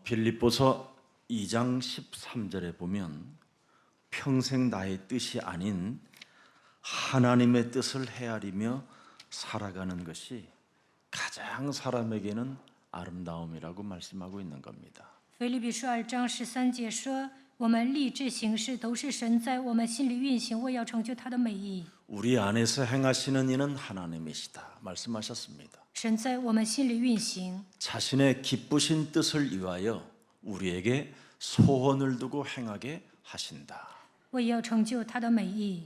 빌립보서 2장 13절에 보면 평생 나의 뜻이 아닌 하나님의 뜻을 헤아리며 살아가는 것이 가장 사람에게는 아름다움이라고 말씀하고 있는 겁니다. 腓立比书2章13节说：“我们立志行事，都是神在我们心里运行，为要成就他的美意。 우리 안에서 행하시는 이는 하나님이시다 말씀하셨습니다. 神在我们心里运行， 자신의 기쁘신 뜻을 위하여 우리에게 소원을 두고 행하게 하신다. 为要成就他的美意。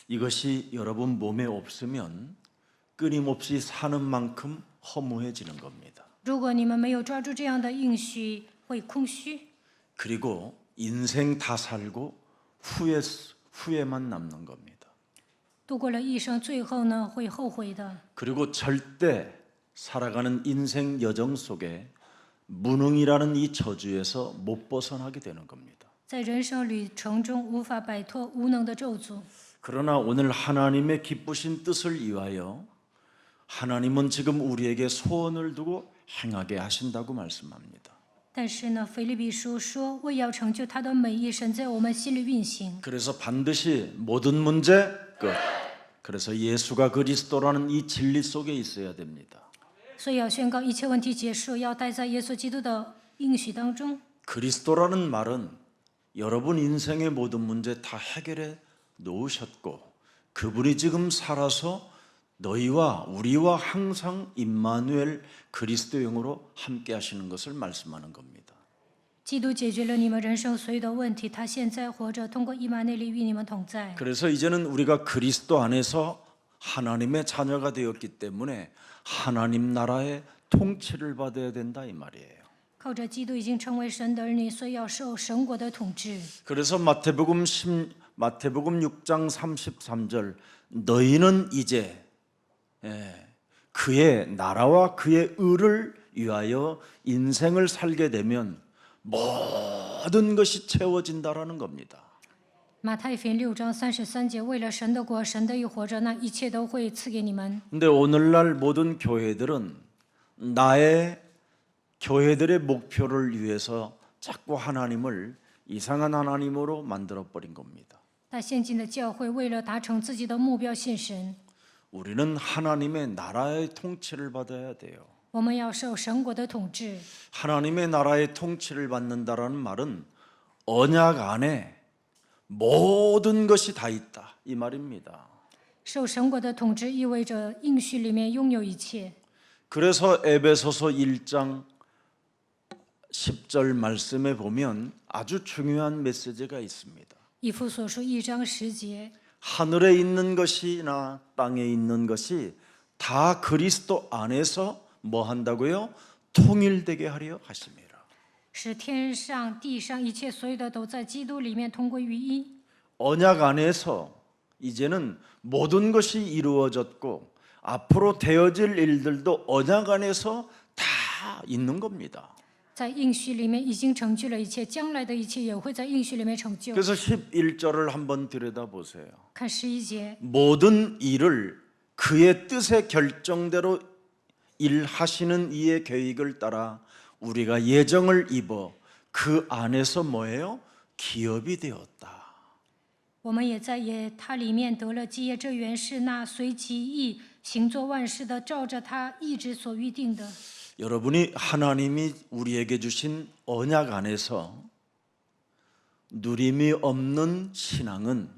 이것이 여러분 몸에 없으면 끊임없이 사는 만큼 허무해지는 겁니다. 如果你们没有抓住这样的应许，会空虚， 그리고 인생 다 살고 후회만 남는 겁니다. 度过了一生，最后呢会后悔的。 그리고 절대 살아가는 인생 여정 속에 무능이라는 이 저주에서 못 벗어나게 되는 겁니다. 在人生旅程中无法摆脱无能的咒诅。 그러나 오늘 하나님의 기쁘신 뜻을 위하여 하나님은 지금 우리에게 소원을 두고 행하게 하신다고 말씀합니다. 但是呢，腓立比书说，为要成就他的美意，神在我们心里运行。 그래서 반드시 모든 문제 끝. 그래서 예수가 그리스도라는 이 진리 속에 있어야 됩니다. 所以要宣告一切问题结束，要待在耶稣基督的应许当中。 그리스도라는 말은 여러분 인생의 모든 문제 다 해결해 놓으셨고 그분이 지금 살아서 너희와 우리와 항상 임마누엘 그리스도 영으로 함께 하시는 것을 말씀하는 겁니다. 基督解决了你们人生所有的问题，他现在活着，通过以马内利与你们同在。 그래서 이제는 우리가 그리스도 안에서 하나님의 자녀가 되었기 때문에 하나님 나라의 통치를 받아야 된다 이 말이에요. 靠着基督已经成为神的儿女，所以要受神国的统治。 그래서 마태복음 6장 33절 너희는 이제 그의 나라와 그의 의를 위하여 인생을 살게 되면 모든 것이 채워진다라는 겁니다. 马太福音6章33节，为了神的国、神的义活着，那一切都会赐给你们。 근데 오늘날 모든 교회들은 나의 교회들의 목표를 위해서 자꾸 하나님을 이상한 하나님으로 만들어 버린 겁니다. 但现今的教会为了达成自己的目标信神， 우리는 하나님의 나라의 통치를 받아야 돼요. 我们要受神国的统治。 하나님의 나라의 통치를 받는다라는 말은 언약 안에 모든 것이 다 있다 이 말입니다. 受神国的统治意味着应许里面拥有一切。 그래서 에베소서 1장 10절 말씀에 보면 아주 중요한 메시지가 있습니다. 以弗所书1章10节， 하늘에 있는 것이나 땅에 있는 것이 다 그리스도 안에서 뭐 한다고요? 통일되게 하려 하심이라. 使天上地上一切所有的都在基督里面同归于一。 언약 안에서 이제는 모든 것이 이루어졌고 앞으로 되어질 일들도 언약 안에서 다 있는 겁니다. 在应许里面已经成就了一切，将来的一切也会在应许里面成就。 그래서 11절을 한번 들여다보세요. 看11节， 모든 일을 그의 뜻의 결정대로 일하시는 이의 계획을 따라 우리가 예정을 입어 그 안에서 뭐예요? 기업이 되었다. 我们也在他里面得了基业，这原是那随其意行作万事的，照着他意志所预定的。 여러분이 하나님이 우리에게 주신 언약 안에서 누림이 없는 신앙은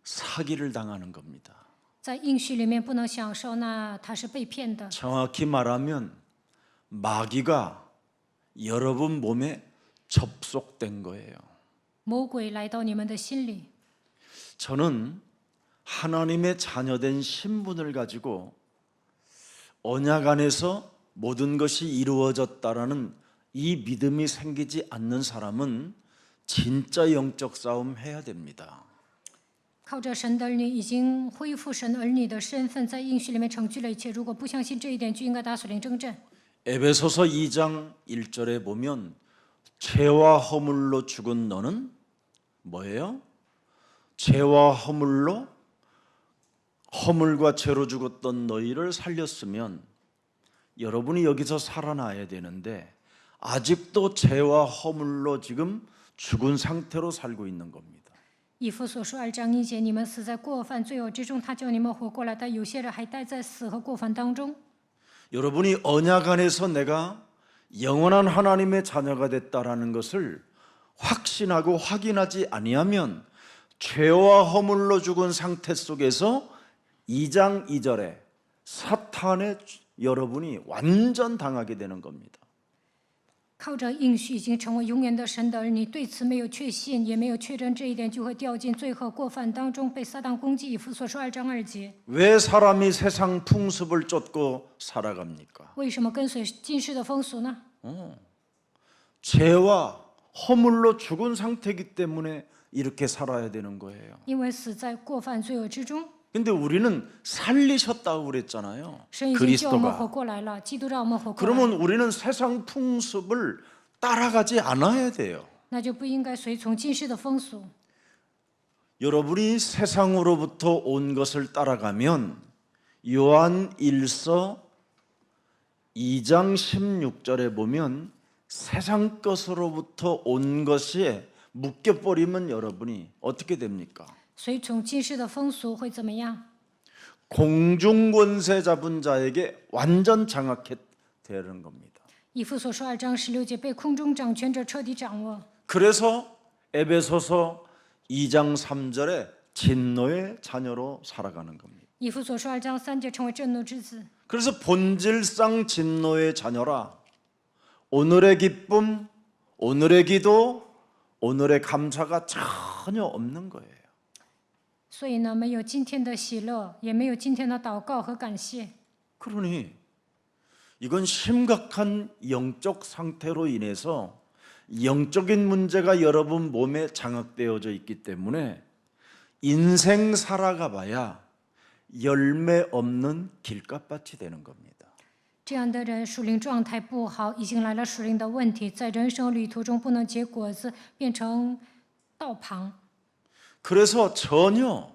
사기를 당하는 겁니다. 在应许里面不能享受，那他是被骗的。 정확히 말하면 마귀가 여러분 몸에 접속된 거예요. 魔鬼来到你们的心里， 저는 하나님의 자녀된 신분을 가지고 언약 안에서 모든 것이 이루어졌다라는 이 믿음이 생기지 않는 사람은 진짜 영적 싸움 해야 됩니다. 靠着神的儿女已经恢复神儿女的身份，在应许里面成就了一切。如果不相信这一点，就应该打属灵征战。 에베소서 2장 1절에 보면 죄와 허물로 죽은 너는 뭐예요? 죄와 허물로 허물과 죄로 죽었던 너희를 살렸으면 여러분이 여기서 살아나야 되는데 아직도 죄와 허물로 지금 죽은 상태로 살고 있는 겁니다. 以弗所书2章1节，你们死在过犯罪恶之中，他叫你们活过来，但有些人还待在死和过犯当中。 여러분이 언약 안에서 내가 영원한 하나님의 자녀가 됐다라는 것을 확신하고 확인하지 아니하면 죄와 허물로 죽은 상태 속에서 2장 2절에 사탄의 여러분이 완전 당하게 되는 겁니다. 靠着应许已经成为永远的神的儿女，对此没有确信，也没有确认这一点，就会掉进罪和过犯当中，被撒旦攻击。以弗所书2章2节。 왜 사람이 세상 풍습을 쫓고 살아갑니까? 为什么跟随今世的风俗呢？ 죄와 허물로 죽은 상태이기 때문에 이렇게 살아야 되는 거예요. 因为死在过犯罪恶之中。 근데 우리는 살리셨다고 그랬잖아요. 神已经叫我们活 그리스도가. 过来了，基督让我们活过来， 그러면 우리는 세상 풍습을 따라가지 않아야 돼요. 那就不应该随从今世的风俗。 여러분이 세상으로부터 온 것을 따라가면 요한 1서 2장 16절에 보면 세상 것으로부터 온 것이 묶여버리면 여러분이 어떻게 됩니까? 随从今世的风俗会怎么样？ 공중권세 잡은 자에게 완전 장악해 되는 겁니다. 以弗所书2章16节，被空中掌权者彻底掌握。 그래서 에베소서 2장 3절에 진노의 자녀로 살아가는 겁니다. 以弗所书2章3节，成为震怒之子。 그래서 본질상 진노의 자녀라 오늘의 기쁨, 오늘의 기도, 오늘의 감사가 전혀 없는 거예요. 所以呢，没有今天的喜乐，也没有今天的祷告和感谢。 그러니 이건 심각한 영적 상태로 인해서 영적인 문제가 여러분 몸에 장악되어져 있기 때문에 인생 살아가 봐야 열매 없는 길가밭이 되는 겁니다. 这样的人属灵状态不好，已经来了属灵的问题，在人生旅途中不能结果子，变成道旁。 그래서 전혀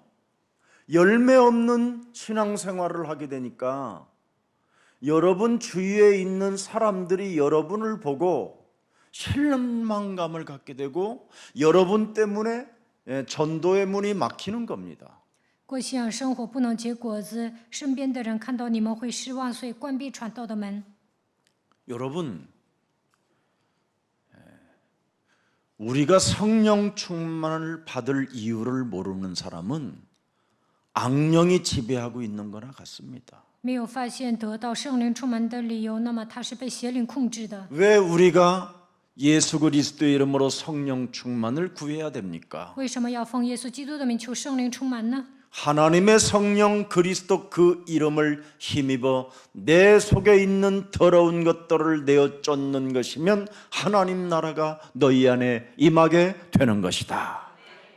열매 없는 신앙생활을 하게 되니까 여러분 주위에 있는 사람들이 여러분을 보고 실망감을 갖게 되고 여러분 때문에 전도의 문이 막히는 겁니다. 过信仰生活不能结果子，身边的人看到你们会失望，所以关闭传道的门。 여러분, 우리가 성령 충만을 받을 이유를 모르는 사람은 악령이 지배하고 있는 거나 같습니다. 没有发现得到圣灵充满的理由，那么他是被邪灵控制的。 왜 우리가 예수 그리스도의 이름으로 성령 충만을 구해야 됩니까? 为什么要奉耶稣基督的名求圣灵充满呢？ 하나님의 성령 그리스도 그 이름을 힘입어 내 속에 있는 더러운 것들을 내어 쫓는 것이면 하나님 나라가 너희 안에 임하게 되는 것이다.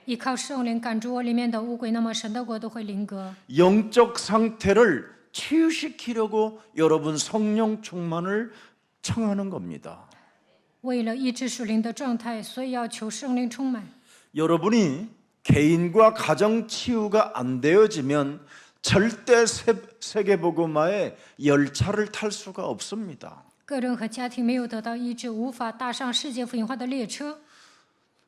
依靠圣灵赶逐我里面的污鬼，那么神的国都会临格。 영적 상태를 치유시키려고 여러분 성령 충만을 청하는 겁니다. 为了医治属灵的状态，所以要求圣灵充满。 여러분이 개인과 가정 치유가 안 되어지면 절대 세계복음화의 열차를 탈 수가 없습니다. 个人和家庭没有得到医治，无法搭上世界福音化的列车。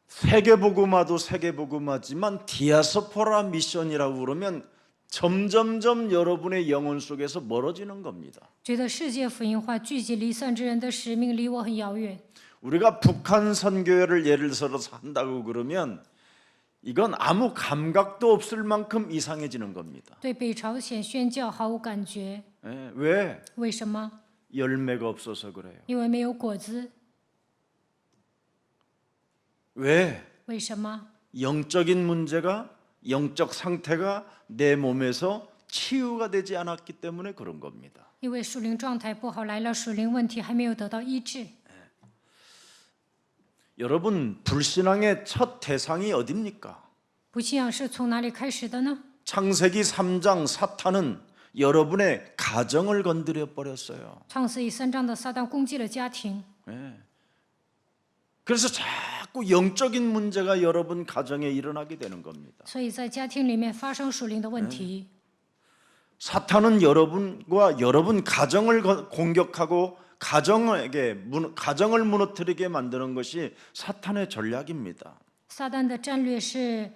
세계복음화도 세계복음화지만 디아스포라 미션이라고 그러면 점점점 여러분의 영혼 속에서 멀어지는 겁니다. 觉得世界福音化聚集离散之人的使命离我很遥远。 우리가 북한 선교회를 예를 들어서 한다고 그러면 이건 아무 감각도 없을 만큼 이상해지는 겁니다. 对北朝鲜宣教毫无感觉， 왜? 为什么？ 열매가 없어서 그래요. 因为没有果子。 왜? 为什么？ 영적인 문제가 영적 상태가 내 몸에서 치유가 되지 않았기 때문에 그런 겁니다. 因为属灵状态不好，来了属灵问题还没有得到医治。 여러분 불신앙의 첫 대상이 어딥니까? 不信仰是从哪里开始的呢？ 창세기 3장 사탄은 여러분의 가정을 건드려 버렸어요. 创世以3章的撒旦攻击了家庭， 그래서 자꾸 영적인 문제가 여러분 가정에 일어나게 되는 겁니다. 所以在家庭里面发生属灵的问题。 사탄은 여러분과 여러분 가정을 공격하고 가정을 무너뜨리게 만드는 것이 사탄의 전략입니다. 撒旦的战略是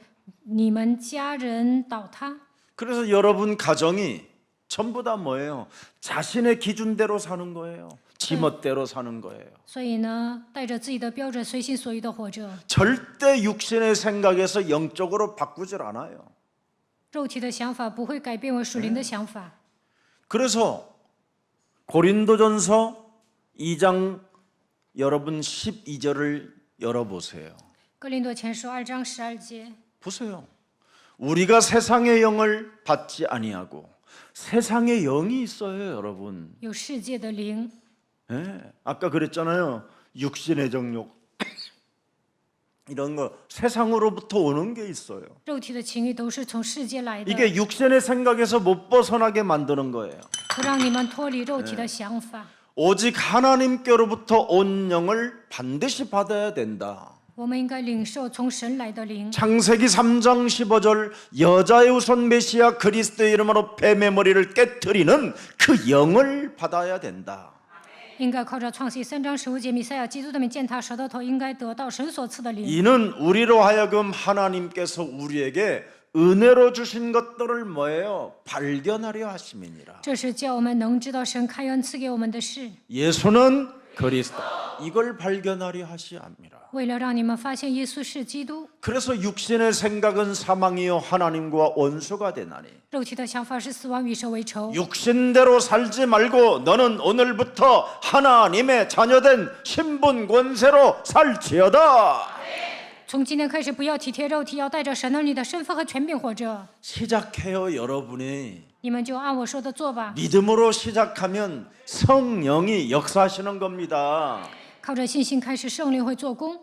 你们家人倒塌， 그래서 여러분 가정이 전부 다 뭐예요? 자신의 기준대로 사는 거예요. 지멋대로 사는 거예요. 所以呢，带着自己的标准，随心所欲的活着。 절대 육신의 생각에서 영적으로 바꾸질 않아요. 肉体的想法不会改变为属灵的想法。 그래서 고린도전서 2장 여러분 12절을 열어보세요. 哥林多前书2章12节， 보세요. 우리가 세상의 영을 받지 아니하고 세상의 영이 있어요, 여러분. 有世界的灵。 예, 아까 그랬잖아요. 육신의 정욕 이런 거 세상으로부터 오는 게 있어요. 肉体的情欲都是从世界来的， 이게 육신의 생각에서 못 벗어나게 만드는 거예요. 不让你们脱离肉体的想法。 오직 하나님께로부터 온 영을 반드시 받아야 된다. 我们应该领受从神来的灵。 창세기 3장 15절 여자의 후손 메시아 그리스도의 이름으로 뱀의 머리를 깨뜨리는 그 영을 받아야 된다. 应该靠着创世3章15节，弥赛亚基督的名践踏舌头头，应该得到神所赐的灵。 이는 우리로 하여금 하나님께서 우리에게 은혜로 주신 것들을 뭐예요? 발견하려 하심이니라. 这是叫我们能知道神开恩赐给我们的事， 예수는 그리스도 이걸 발견하려 하시옵니라. 为了让你们发现耶稣是基督。 그래서 육신의 생각은 사망이요 하나님과 원수가 되나니 肉体的想法是死亡，与神为仇。 육신대로 살지 말고 너는 오늘부터 하나님의 자녀된 신분 권세로 살지어다. 从今天开始，不要体贴肉体，要带着神儿女的身份和权柄活着。 시작해요, 여러분이. 你们就按我说的做吧， 믿음으로 시작하면 성령이 역사하시는 겁니다. 靠着信心开始，圣灵会做工。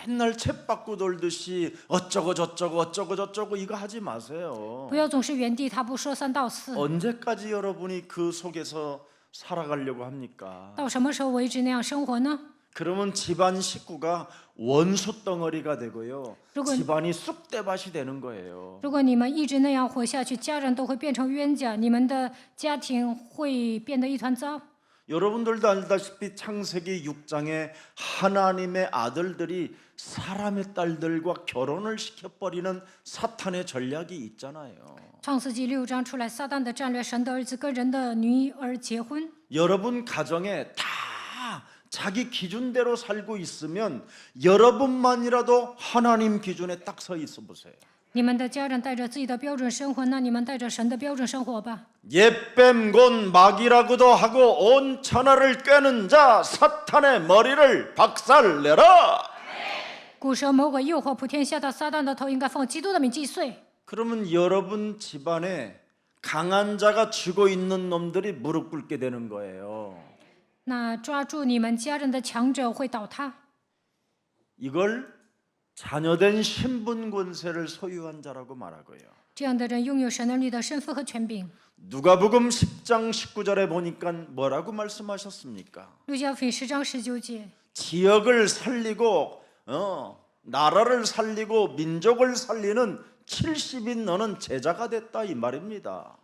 맨날 쳇바꾸 돌듯이 어쩌고 저쩌고 이거 하지 마세요. 不要总是原地踏步，说三道四。 언제까지 여러분이 그 속에서 살아가려고 합니까? 到什么时候为止那样生活呢？ 그러면 집안 식구가 원수 덩어리가 되고요. 누군- 집안이 쑥대밭이 되는 거예요. 如果你们一直那样活下去，家人都会变成冤家，你们的家庭会变得一团糟。 여러분들도 알다시피 창세기 6장에 하나님의 아들들이 사람의 딸들과 결혼을 시켜버리는 사탄의 전략이 있잖아요. 创世纪6章出来，撒旦的战略，神的儿子跟人的女儿结婚。 여러분 가정에 다 자기 기준대로 살고 있으면 여러분만이라도 하나님 기준에 딱 서 있어 보세요. 你们的家人带着自己的标准生活，那你们带着神的标准生活吧。 옛뱀 곧 마귀라고도 하고 온 천하를 꿰는 자 사탄의 머리를 박살내라. 古蛇魔鬼诱惑普天下的撒旦的头，应该奉基督的名击碎。 그러면 여러분 집안에 강한 자가 쥐고 있는 놈들이 무릎 꿇게 되는 거예요. 那抓住你们家人的强者会倒塌。 이걸 자녀된 신분 권세를 소유한 자라고 말하고요. 这样的人拥有神儿女的身份和权柄。 누가복음 10장 19절에 보니까 뭐라고 말씀하셨습니까? 路加福音10章19节， 지역을 살리고 나라를 살리고 민족을 살리는 70인 너는 제자가 됐다 이 말입니다.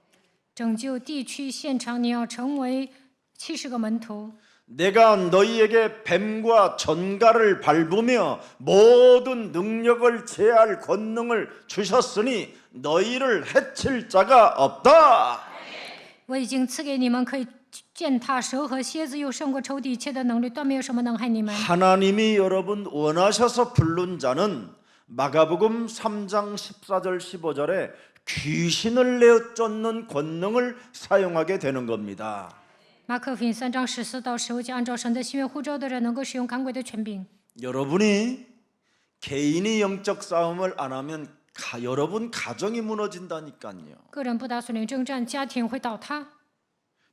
拯救地区现场，你要成为70个门徒。 내가 너희에게 뱀과 전갈을 밟으며 모든 능력을 제할 권능을 주셨으니 너희를 해칠 자가 없다. 我已经赐给你们可以践踏蛇和蝎子，又胜过仇敌一切的能力，断没有什么能害你们。 하나님이 여러분 원하셔서 부른 자는 마가복음 3장 14절 15절에 귀신을 내쫓는 권능을 사용하게 되는 겁니다. 马可福音3章14到15节，按照神的心愿呼召的人，能够使用赶鬼的权柄。 여러분이 개인이 영적 싸움을 안 하면 여러분 가정이 무너진다니까요. 个人不打属灵征战，家庭会倒塌。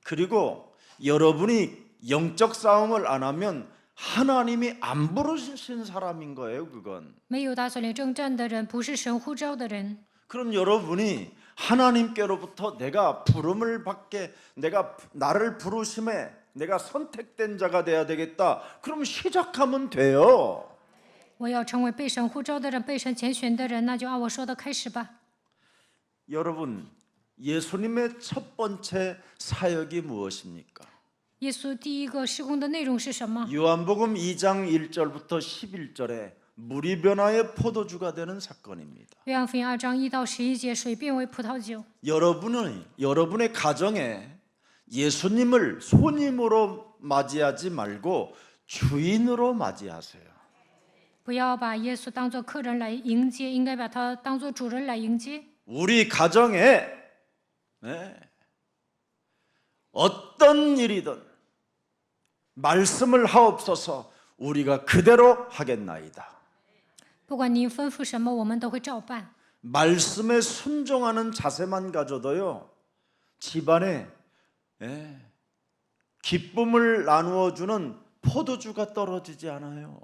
그리고 여러분이 영적 싸움을 안 하면 하나님이 안 부르신 사람인 거예요, 그건. 没有打属灵征战的人，不是神呼召的人。 그럼 여러분이 하나님께로부터 내가 부름을 받게 내가 나를 부르심에 내가 선택된 자가 돼야 되겠다. 그럼 시작하면 돼요. 我要成为被神呼召的人，被神拣选的人，那就按我说的开始吧。 여러분, 예수님의 첫 번째 사역이 무엇입니까? 耶稣第一个施工的内容是什么？ 요한복음 2장 1절부터 11절에 물이 변화의 포도주가 되는 사건입니다. 约翰福音2章1到11节，水变为葡萄酒。 여러분의 가정에 예수님을 손님으로 맞이하지 말고 주인으로 맞이하세요. 不要把耶稣当作客人来迎接，应该把他当作主人来迎接。 우리 가정에 어떤 일이든 말씀을 하옵소서 우리가 그대로 하겠나이다. 不管您吩咐什么，我们都会照办。 말씀에 순종하는 자세만 가져도요 집안에 기쁨을 나누어주는 포도주가 떨어지지 않아요.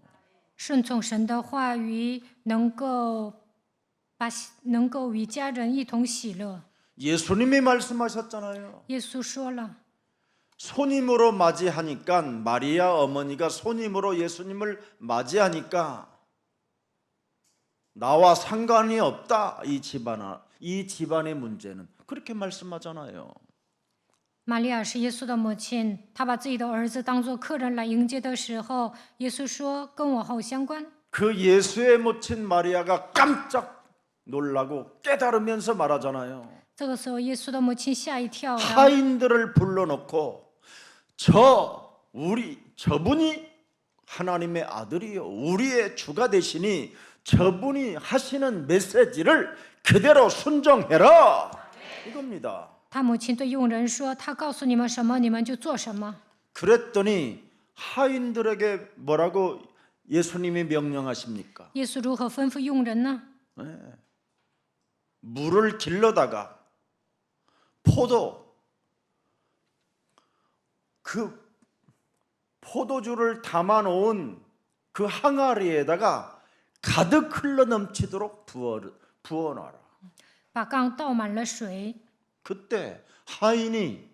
顺从神的话语，能够与家人一同喜乐。 예수님이 말씀하셨잖아요. 耶稣说了， 손님으로 맞이하니까 마리아 어머니가 손님으로 예수님을 맞이하니까 나와 상관이 없다. 이 집안의 문제는 그렇게 말씀하잖아요. 玛利亚是耶稣的母亲，她把自己的儿子当作客人来迎接的时候，耶稣说：“跟我毫无相关。” 그 예수의母亲마리아가 깜짝 놀라고 깨달으면서 말하잖아요. 这个时候，耶稣的母亲吓一跳，然后 하인들을 불러놓고 저분이 하나님의 아들이요 우리의 주가 되시니 저분이 하시는 메시지를 그대로 순종해라 이겁니다. 他母亲对佣人说：“他告诉你们什么，你们就做什么。” 그랬더니 하인들에게 뭐라고 예수님이 명령하십니까? 耶稣如何吩咐佣人呢？ 물을 길러다가 포도주를 담아놓은 그 항아리에다가 가득 흘러 넘치도록 부어놔라. 把缸倒满了水。 그때 하인이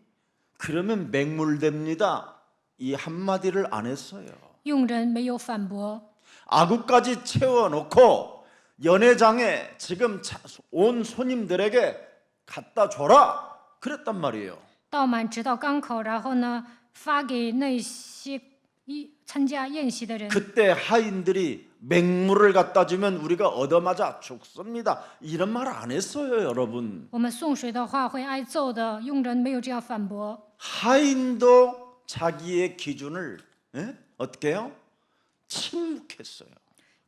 그러면 맹물됩니다. 이 한마디를 안 했어요. 佣人没有反驳， 아구까지 채워놓고 연회장에 지금 온 손님들에게 갖다 줘라. 그랬단 말이에요. 倒满直到缸口，然后呢，发给那些参加宴席的人。 그때 하인들이 맹물을 갖다 주면 우리가 얻어맞아 죽습니다. 이런 말 안 했어요, 여러분. 我们送水的话会挨揍的，佣人没有这样反驳。 하인도 자기의 기준을 어떻게 해요? 침묵했어요.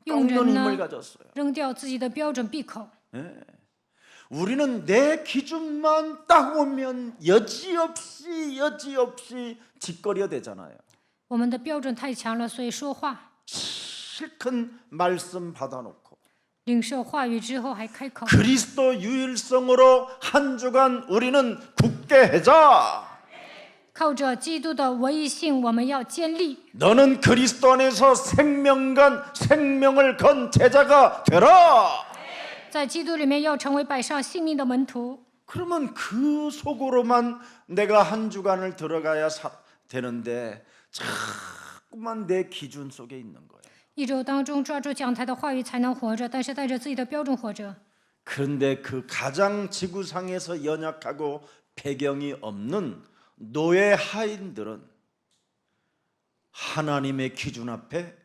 佣 깎는 人 힘을 呢， 가졌어요. 扔掉自己的标准闭口。 우리는 내 기준만 딱 오면 여지없이 짓거려 대잖아요. 我们的标准太强了，所以说话 실컷 말씀 받아놓고 领受话语之后还开口。 그리스도 유일성으로 한 주간 우리는 굳게 해자. 靠着基督的唯一性，我们要坚立。 너는 그리스도 안에서 생명을 건 제자가 되라. 在基督里面要成为摆上性命的门徒。 그러면 그 속으로만 내가 한 주간을 들어가야 되는데 자꾸만 내 기준 속에 있는 거예요. 一周当中抓住讲台的话语才能活着，但是带着自己的标准活着。 그런데 그 가장 지구상에서 연약하고 배경이 없는 노예 하인들은 하나님의 기준 앞에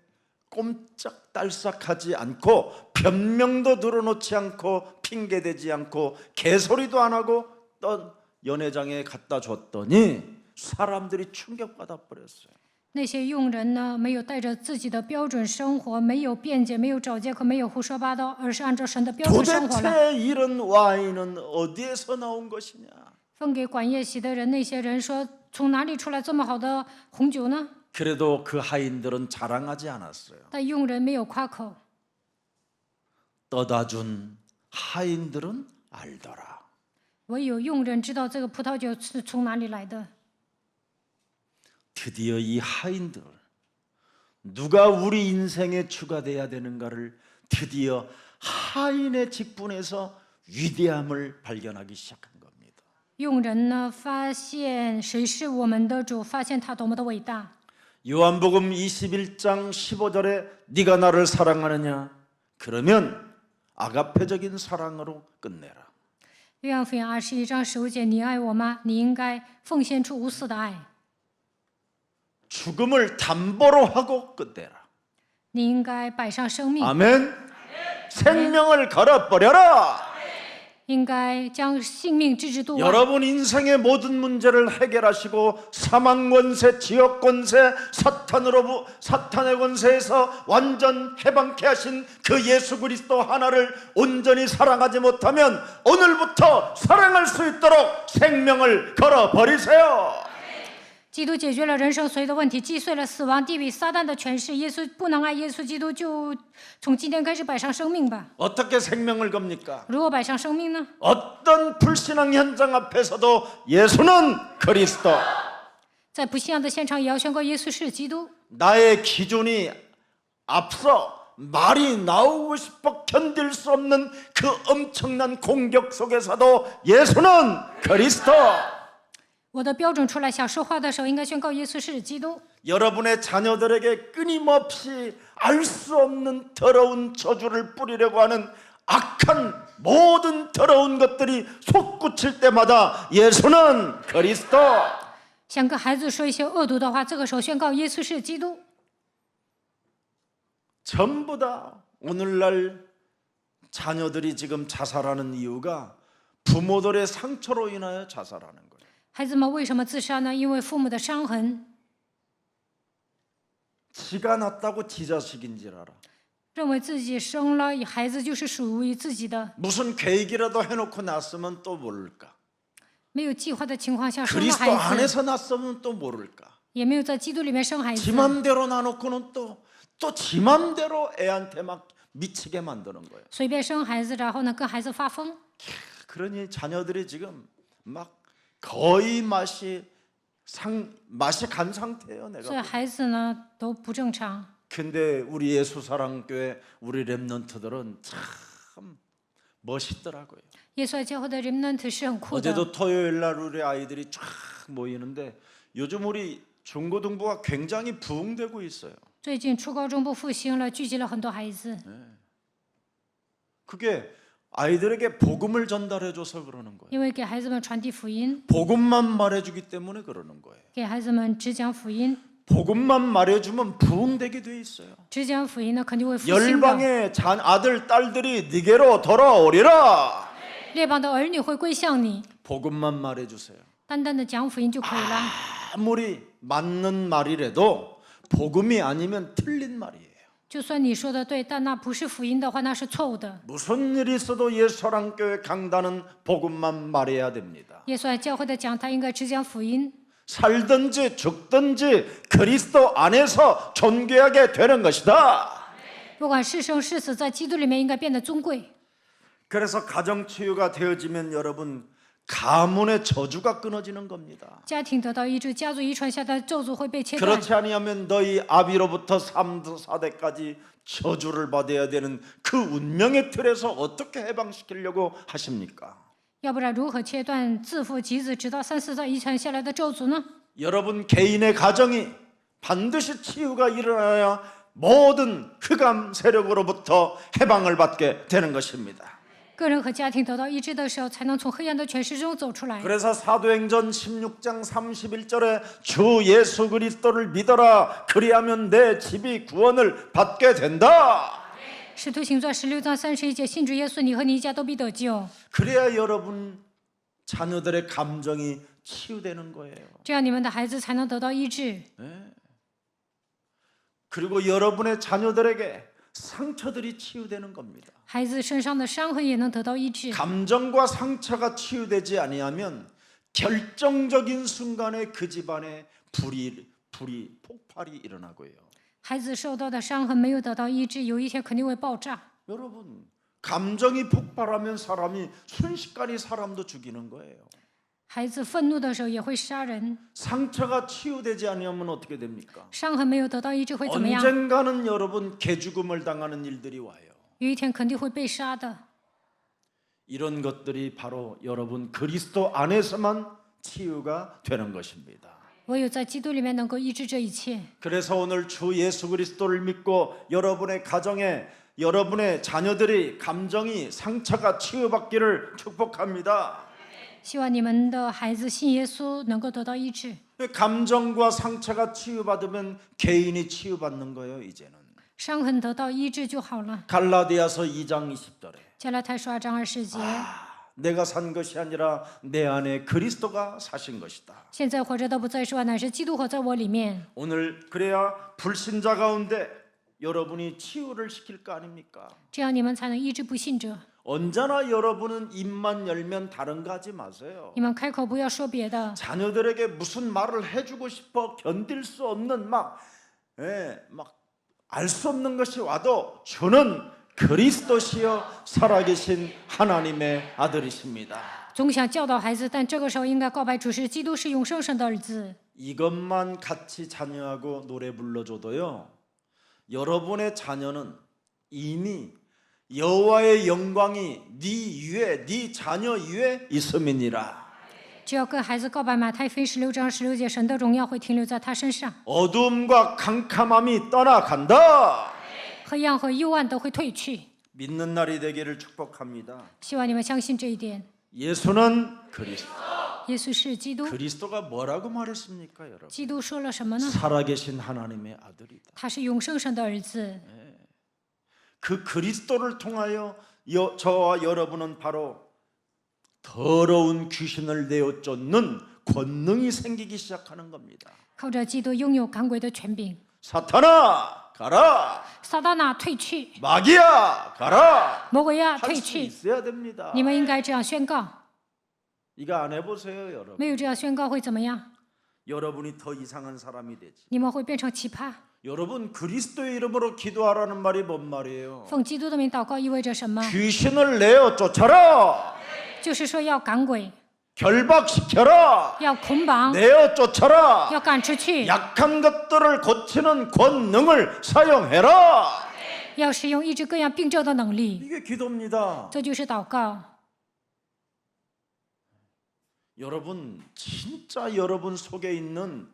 꼼짝달싹하지 않고 변명도 들어놓지 않고 핑계대지 않고 개소리도 안 하고 또 연회장에 갖다 줬더니 사람들이 충격받아 버렸어요. 那些佣人呢，没有带着自己的标准生活，没有辩解，没有找借口，没有胡说八道，而是按照神的标准生活了。 도대체 이런 와인은 어디에서 나온 것이냐? 分给管宴席的人，那些人说：“从哪里出来这么好的红酒呢？” 그래도 그 하인들은 자랑하지 않았어요. 但佣人没有夸口， 떠다 준 하인들은 알더라. 唯有佣人知道这个葡萄酒是从哪里来的。 드디어 이 하인들 누가 우리 인생에 주가 돼야 되는가를 드디어 하인의 직분에서 위대함을 발견하기 시작한 겁니다. 佣人呢，发现谁是我们的主，发现他多么的伟大。 요한복음 21장 15절에 네가 나를 사랑하느냐? 그러면 아가페적인 사랑으로 끝내라. 约翰福音21章15节，你爱我吗？你应该奉献出无私的爱。 죽음을 담보로 하고 끝내라. 你应该摆上生命， 아멘. 생명을 걸어버려라. 应该将性命置之度外。 여러분 인생의 모든 문제를 해결하시고 사망 권세, 지옥 권세, 사탄의 권세에서 완전 해방케 하신 그 예수 그리스도 하나를 온전히 사랑하지 못하면 오늘부터 사랑할 수 있도록 생명을 걸어버리세요. 基督解决了人生所有的问题，击碎了死亡、地狱、撒旦的权势。耶稣不能爱耶稣基督，就从今天开始摆上生命吧。 어떻게 생명을 겁니까? 如何摆上生命呢？ 어떤 불신앙 현장 앞에서도 예수는 그리스도. 在不信仰的现场，也要宣告耶稣是基督。 나의 기준이 앞서 말이 나오고 싶어 견딜 수 없는 그 엄청난 공격 속에서도 예수는 그리스도. 我的标准出来想说话的时候，应该宣告耶稣是基督。 여러분의 자녀들에게 끊임없이 알 수 없는 더러운 저주를 뿌리려고 하는 악한 모든 더러운 것들이 솟구칠 때마다 예수는 그리스도. 想跟孩子说一些恶毒的话，这个时候宣告耶稣是基督。 전부 다 오늘날 자녀들이 지금 자살하는 이유가 부모들의 상처로 인하여 자살하는 거예요. 孩子们为什么自杀呢？因为父母的伤痕， 지가 낳았다고 지 자식인 줄 알아. 认为自己生了孩子就是属于自己的， 무슨 계획이라도 해놓고 낳았으면 또 모를까. 没有计划的情况下生了 그리스도 孩子， 안에서 낳았으면 또 모를까. 也没有在基督里面生孩 지 子， 맘대로 낳아놓고는 또 지 맘대로 애한테 막 미치게 만드는 거예요. 随便生孩子，然后呢跟孩子发疯。 그러니 자녀들이 지금 막 거의 맛이 간 상태예요. 所以 내가. 孩子呢都不正常。 근데 우리 예수사랑교회 우리 랩런트들은 참 멋있더라고요. 耶稣教会的 remnant 是很酷的。 어제도 토요일 날 우리 아이들이 쫙 모이는데 요즘 우리 중고등부가 굉장히 부흥되고 있어요. 最近初高中部复兴了，聚集了很多孩子， 그게 아이들에게 복음을 전달해줘서 그러는 거예요. 因为给孩子们传递福音， 복음만 말해주기 때문에 그러는 거예요. 给孩子们只讲福音， 복음만 말해주면 부흥되게 돼 있어요. 只讲福音呢肯定会复兴的。 열방의 아들 딸들이 네게로 돌아오리라. 列邦的儿女会归向你， 복음만 말해주세요. 单单的讲福音就可以了。 아무리 맞는 말이라도 복음이 아니면 틀린 말이에요. 就算你说的对，但那不是福音的话，那是错误的。 무슨 일이 있어도 예수사랑교회 강단은 복음만 말해야 됩니다. 耶稣爱教会的讲台应该只讲福音， 살든지 죽든지 그리스도 안에서 존귀하게 되는 것이다. 不管是生是死，在基督里面应该变得尊贵。 그래서 가정치유가 되어지면 여러분 가문의 저주가 끊어지는 겁니다. 家庭得到医治，家族遗传下的咒诅会被切断。 그렇지 아니하면 너희 아비로부터 3, 4대까지 저주를 받아야 되는 그 운명의 틀에서 어떻게 해방시키려고 하십니까? 要不然如何切断自父及子直到3、4代遗传下来的咒诅呢？ 여러분 개인의 가정이 반드시 치유가 일어나야 모든 흑암 세력으로부터 해방을 받게 되는 것입니다. 个人和家庭得到医治的时候，才能从黑暗的权势中走出来。 그래서 사도행전 16장 31절에 주 예수 그리스도를 믿어라 그리하면 내 집이 구원을 받게 된다. 使徒行传16章31节，信主耶稣，你和你一家都必得救。 그래야 여러분 자녀들의 감정이 치유되는 거예요. 这样你们的孩子才能得到医治。 그리고 여러분의 자녀들에게 상처들이 치유되는 겁니다. 孩子身上的伤痕也能得到医治。 감정과 상처가 치유되지 아니하면 결정적인 순간에 그 집안에 불이 폭발이 일어나고요. 孩子受到的伤痕没有得到医治，有一天肯定会爆炸。 여러분 감정이 폭발하면 사람이 순식간에 사람도 죽이는 거예요. 孩子愤怒的时候也会杀人， 상처가 치유되지 아니하면 어떻게 됩니까? 伤痕没有得到医治会怎么样？ 언젠가는 여러분 개죽음을 당하는 일들이 와요. 有一天肯定会被杀的。 이런 것들이 바로 여러분 그리스도 안에서만 치유가 되는 것입니다. 唯有在基督里面能够医治这一切。 그래서 오늘 주 예수 그리스도를 믿고 여러분의 가정에 여러분의 자녀들이 감정이 상처가 치유받기를 축복합니다. 希望你们的孩子信耶稣能够得到医治。 감정과 상처가 치유받으면 개인이 치유받는 거예요. 이제는 伤痕得到医治就好了。 갈라디아서 2장 20절에 加拉太书2章20节， 내가 산 것이 아니라 내 안에 그리스도가 사신 것이다. 现在活着的不再是我，乃是基督活在我里面。 오늘 그래야 불신자 가운데 여러분이 치유를 시킬 거 아닙니까? 这样你们才能医治不信者。 언제나 여러분은 입만 열면 다른 거 하지 마세요. 你们开口不要说别的， 자녀들에게 무슨 말을 해주고 싶어 견딜 수 없는 막 알 수 없는 것이 와도 주는 그리스도시여 살아계신 하나님의 아들이십니다. 总想教导孩子，但这个时候应该告白主是基督，是永生神的儿子。 이것만 같이 자녀하고 노래 불러줘도요, 여러분의 자녀는 이미 여호와의 영광이 네 위에, 네 자녀 위에 있음이니라. 只要跟孩子告白马太福音16章16节，神的荣耀会停留在他身上， 어두움과 캄캄함이 떠나간다. 黑暗和幽暗都会退去。 믿는 날이 되기를 축복합니다. 希望你们相信这一点。 예수는 그리스도. 耶稣是基督， 그리스도가 뭐라고 말했습니까, 여러분? 基督说了什么呢？ 살아계신 하나님의 아들이다. 他是永生神的儿子。 그 그리스도를 통하여 저와 여러분은 바로 더러운 귀신을 내어쫓는 권능이 생기기 시작하는 겁니다. 靠着基督拥有赶鬼的权柄。 사탄아 가라, 撒旦呐，退去！ 마귀야 가라. 魔鬼呀， 할 退 수 去！ 있어야 됩니다. 你们应该这样宣告。 이거 안 해보세요, 여러분. 没有这样宣告会怎么样？ 여러분이 더 이상한 사람이 되지. 你们会变成奇葩。 여러분 그리스도의 이름으로 기도하라는 말이 뭔 말이에요? 奉基督的名祷告意味着什么？ 귀신을 내어 쫓아라, 就是说要赶鬼， 결박시켜라, 要捆绑， 내어 쫓아라. 要赶出去， 약한 것들을 고치는 권능을 사용해라. 要使用医治各样病症的能力。 이게 기도입니다. 这就是祷告。 여러분 진짜 여러분 속에 있는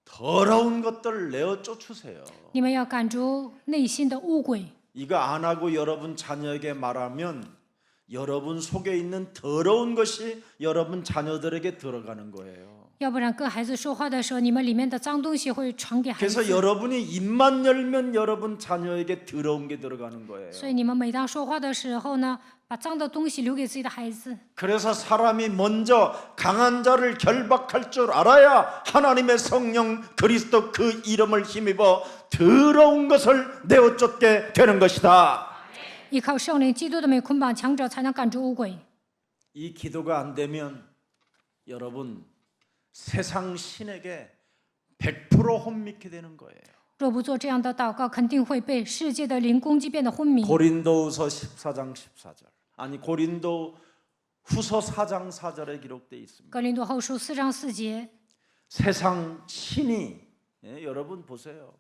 더러운 것들 내어 쫓으세요. 你们要赶逐内心的污鬼。 이거 안 하고 여러분 자녀에게 말하면 여러분 속에 있는 더러운 것이 여러분 자녀들에게 들어가는 거예요. 要不然跟孩子说话的时候，你们里面的脏东西会传给孩 그래서 子。 여러분이 입만 열면 여러분 자녀에게 더러운 게 들어가는 거예요. 所以你们每当说话的时候呢，把脏的东西留给自己的孩子。 그래서 사람이 먼저 강한 자를 결박할 줄 알아야 하나님의 성령 그리스도 그 이름을 힘입어 더러운 것을 내어쫓게 되는 것이다. 依靠圣灵基督的名捆绑强者，才能赶逐污鬼。 이 기도가 안 되면 여러분 세상 신에게 100% 혼미케 되는 거예요. 若不做这样的祷告，肯定会被世界的灵攻击，变得昏迷。 고린도후서 14장 14절. 아니 고린도 후서 4장 4절에 기록되어 있습니다. 格林多后书4章4节， 세상 신이 여러분 보세요.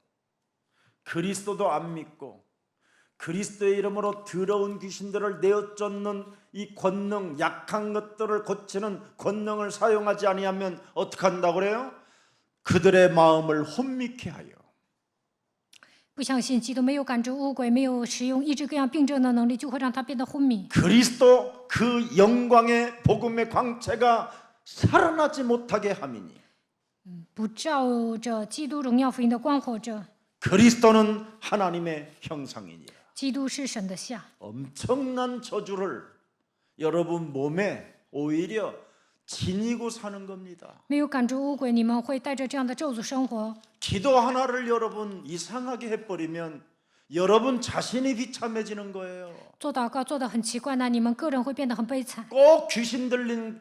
그리스도도 안 믿고 그리스도의 이름으로 더러운 귀신들을 내어쫓는 이 권능, 약한 것들을 고치는 권능을 사용하지 아니하면 어떻게 한다고 그래요? 그들의 마음을 혼미케 하여 不相信基督没有赶逐污鬼，没有使用医治各样病症的能力，就会让他变得昏迷。 그리스도 그 영광의 복음의 광채가 살아나지 못하게 함이니 不照着基督荣耀福音的光活着。 그리스도는 하나님의 형상이니라. 基督是神的像， 엄청난 저주를 여러분 몸에 오히려 지니고 사는 겁니다. 没有赶逐污鬼，你们会带着这样的咒诅生活。 기도 하나를 여러분 이상하게 해버리면 여러분 자신이 비참해지는 거예요. 做祷告做得很奇怪，那你们个人会变得很悲惨。 꼭 귀신 들린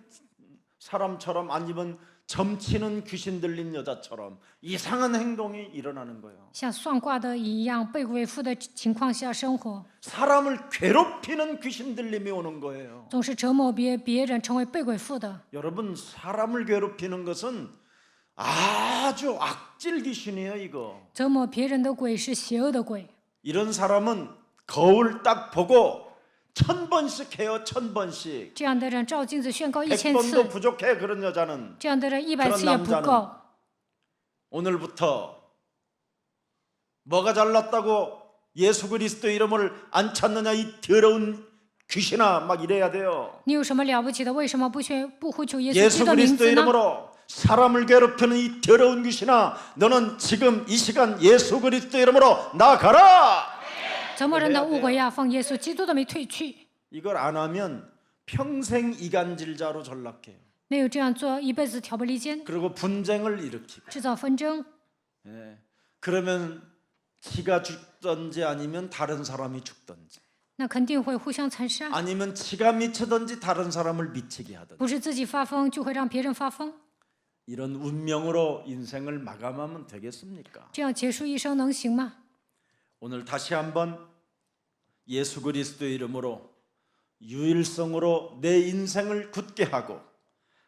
사람처럼 아니면 점치는 귀신 들린 여자처럼 이상한 행동이 일어나는 거예요. 像算卦的一样，被鬼附的情况下生活， 사람을 괴롭히는 귀신 들림이 오는 거예요. 总是折磨别人，成为被鬼附的。 여러분 사람을 괴롭히는 것은 아주 악질 귀신이에요. 이거 折磨别人的鬼是邪恶的鬼。 이런 사람은 거울 딱 보고 1000번씩 해요. 1000번씩 这样的人照镜子宣告1000 100번도 次， 부족해. 그런 여자는 这样的人100次也不 그런 够。 남자는 오늘부터 뭐가 잘났다고 예수 그리스도 이름을 안 찾느냐 이 더러운 귀신아 막 이래야 돼요. 你有什么了不起的？为什么不呼求耶稣基 예수 督的名 그리스도 字呢？ 이름으로 사람을 괴롭히는 이 더러운 귀신아, 너는 지금 이 시간 예수 그리스도 이름으로 나가라. 折磨人的污鬼呀，奉耶稣基督的名退去。 이걸 안 하면 평생 이간질자로 전락해요. 没有这样做，一辈子挑拨离间， 그리고 분쟁을 일으키고. 制造纷争。 예. 그러면 지가 죽든지 아니면 다른 사람이 죽든지, 那肯定会互相残杀， 아니면 지가 미치든지 다른 사람을 미치게 하든지, 不是自己发疯，就会让别人发疯。 이런 운명으로 인생을 마감하면 되겠습니까? 这样结束一生能行吗？ 오늘 다시 한번 예수 그리스도의 이름으로 유일성으로 내 인생을 굳게 하고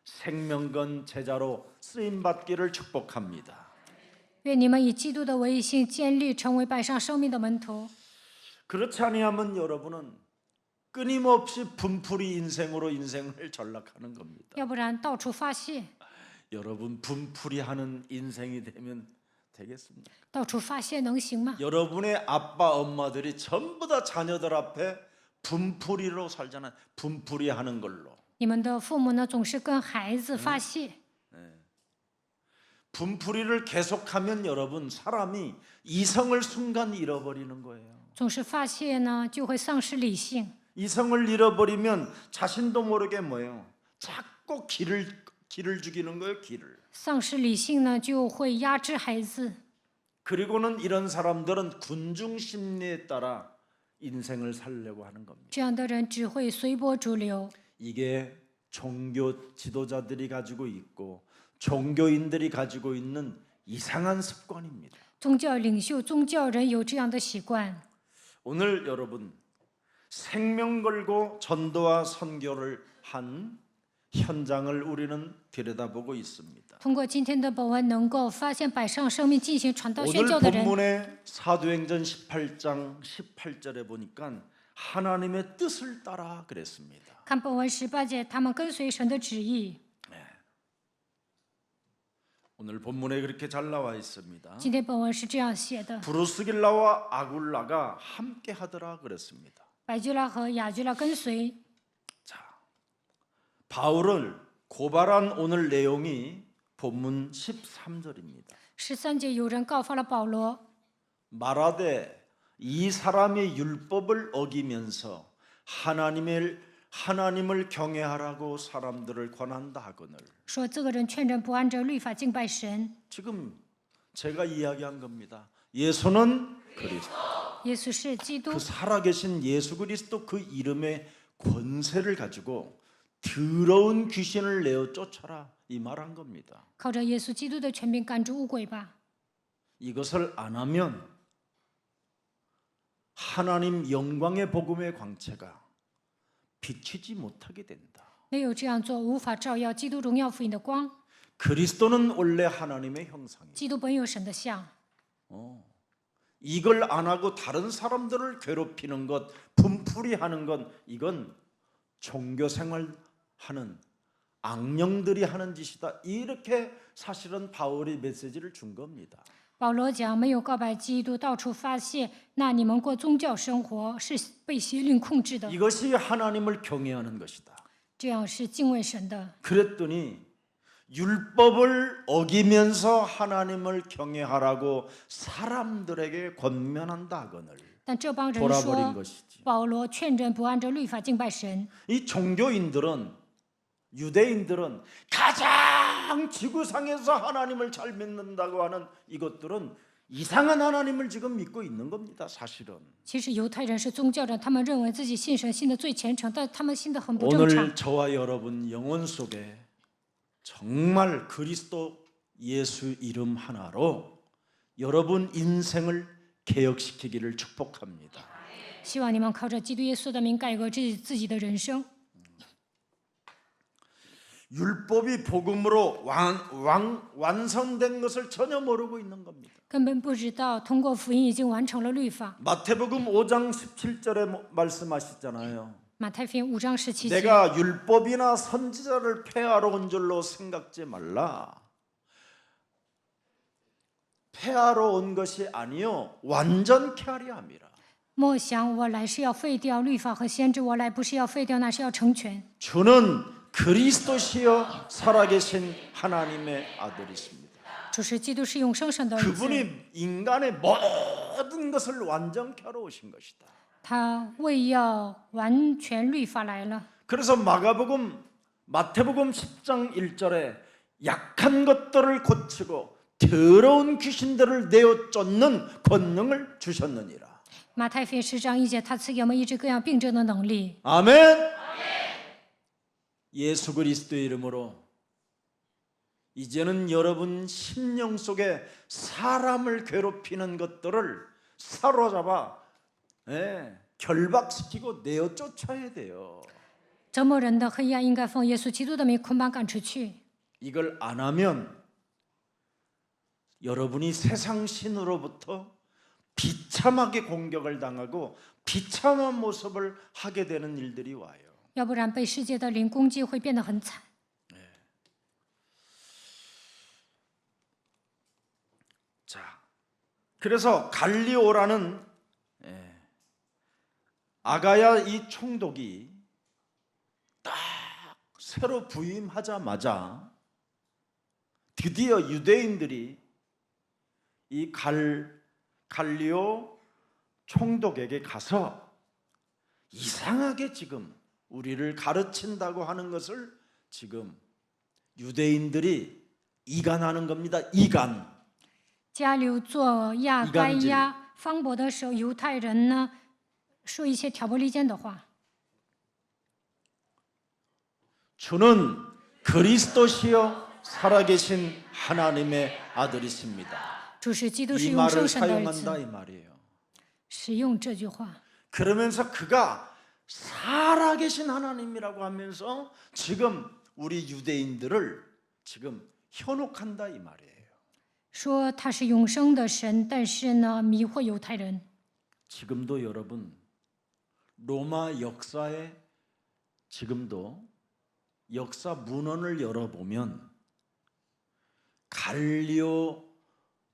생명건 제자로 쓰임 받기를 축복합니다. 愿你们以基督的威信建立，成为摆上生命的门徒。 그렇지 아니하면 여러분은 끊임없이 분풀이 인생으로 인생을 전락하는 겁니다. 要不然到处发泄， 여러분 분풀이 하는 인생이 되면 되겠습니까? 到处发泄能行吗？ 여러분의 아빠 엄마들이 전부 다 자녀들 앞에 분풀이로 살잖아요. 분풀이 하는 걸로. 你们的父母呢，总是跟孩子发泄， 분풀이를 계속하면 여러분 사람이 이성을 순간 잃어버리는 거예요. 总是发泄呢，就会丧失理性。 이성을 잃어버리면 자신도 모르게 뭐예요? 자꾸 기를 죽이는 거예요. 기를. 丧失理性呢，就会压制孩子。 그리고는 이런 사람들은 군중 심리에 따라 인생을 살려고 하는 겁니다. 这样的人只会随波逐流。 이게 종교 지도자들이 가지고 있고 종교인들이 가지고 있는 이상한 습관입니다. 宗教领袖、宗教人有这样的习惯。 오늘 여러분 생명 걸고 전도와 선교를 한 현장을 우리는 들여다보고 있습니다. 通过今天的本文，能够发现摆上生命进行传道宣 오늘 教的人。 본문의 사도행전 18장 18절에 보니까 하나님의 뜻을 따라 그랬습니다. 看本文18节，他们跟随神的旨意。 오늘 본문에 그렇게 잘 나와 있습니다. 今天本文是这样写的： 브루스길라와 아굴라가 함께 하더라 그랬습니다. 百基拉和雅基拉跟随。 자, 바울을 고발한 오늘 내용이 본문 13절입니다. 13节有人告发了保罗， 말하되 이 사람이 율법을 어기면서 하나님을 경외하라고 사람들을 권한다 하거늘. 说这个人劝人不按着律法敬拜神。 지금 제가 이야기한 겁니다. 예수는 그리스도. 耶稣是基督 그 ， 살아계신 예수 그리스도 그 이름의 권세를 가지고 더러운 귀신을 내어 쫓아라 이 말한 겁니다. 靠着耶稣基督的权柄赶逐污鬼吧。 이것을 안 하면 하나님 영광의 복음의 광채가 비치지 못하게 된다. 没有这样做，无法照耀基督荣耀福音的光。 그리스도는 원래 하나님의 형상이에요. 基督本有神的像， 이걸 안 하고 다른 사람들을 괴롭히는 것, 분풀이 하는 것, 이건 종교 생활하는 악령들이 하는 짓이다. 이렇게 사실은 바울이 메시지를 준 겁니다. 保罗讲没有告白基督，到处发泄，那你们过宗教生活是被邪灵控制的， 이것이 하나님을 경외하는 것이다. 这样是敬畏神的。 그랬더니 율법을 어기면서 하나님을 경외하라고 사람들에게 권면한다 하거늘 但这帮人 돌아버린 说， 것이지. 保罗劝人不按着律法敬拜神。 이 종교인들은 유대인들은 가장 지구상에서 하나님을 잘 믿는다고 하는 이것들은 이상한 하나님을 지금 믿고 있는 겁니다. 사실은. 其实犹太人是宗教人，他们认为自己信神信的最虔诚，但他们信的很不正常。 오늘 저와 여러분 영혼 속에 정말 그리스도 예수 이름 하나로 여러분 인생을 개혁시키기를 축복합니다. 希望你们靠着基督耶稣的名改革自己的人生。 율법이 복음으로 완성된 것을 전혀 모르고 있는 겁니다. 根本不知道通过福音已经完成了律法。 마태복음 5장 17절에 말씀하시잖아요. 马太福音5章17节， 내가 율법이나 선지자를 폐하러 온 줄로 생각지 말라. 폐하러 온 것이 아니요 완전케 하려 함이라. 莫想我来是要废掉律法和先知，我来不是要废掉，那是要成全。 주는 그리스도시요 살아계신 하나님의 아들이십니다. 主是基督，是永生神的儿子， 그분이 인간의 모든 것을 완전케 하러 오신 것이다. 他为要完全律法来了。 그래서 마태복음 10장 1절에 약한 것들을 고치고 더러운 귀신들을 내어 쫓는 권능을 주셨느니라. 马太福音10章1节，他赐给我们医治各样病症的能力。 아멘. 예수 그리스도의 이름으로 이제는 여러분 심령 속에 사람을 괴롭히는 것들을 사로잡아 결박시키고 내어 쫓아야 돼요. 折磨人的黑暗应该奉耶稣基督的名捆绑赶出去。 이걸 안 하면 여러분이 세상 신으로부터 비참하게 공격을 당하고 비참한 모습을 하게 되는 일들이 와요. 要不然被世界的灵攻击会变得很惨。 자, 그래서 갈리오라는 아가야 이 총독이 딱 새로 부임하자마자 드디어 유대인들이 이 갈리오 총독에게 가서 이상하게 지금 우리를 가르친다고 하는 것을 지금 유대인들이 이간하는 겁니다. 이간. 加流做亚该亚方伯的时候，犹太人呢说一些挑拨离间的话。 주는 그리스도시요 살아계신 하나님의 아들이십니다. 主是基督，是 이 永 말을 生神的儿 사용한다 子。 이 말이에요. 使用这句话， 그러면서 그가 살아계신 하나님이라고 하면서 지금 우리 유대인들을 지금 현혹한다 이 말이에요. 说他是永生的神，但是呢迷惑犹太人。 지금도 여러분 로마 역사에 지금도 역사 문헌을 열어보면 갈리오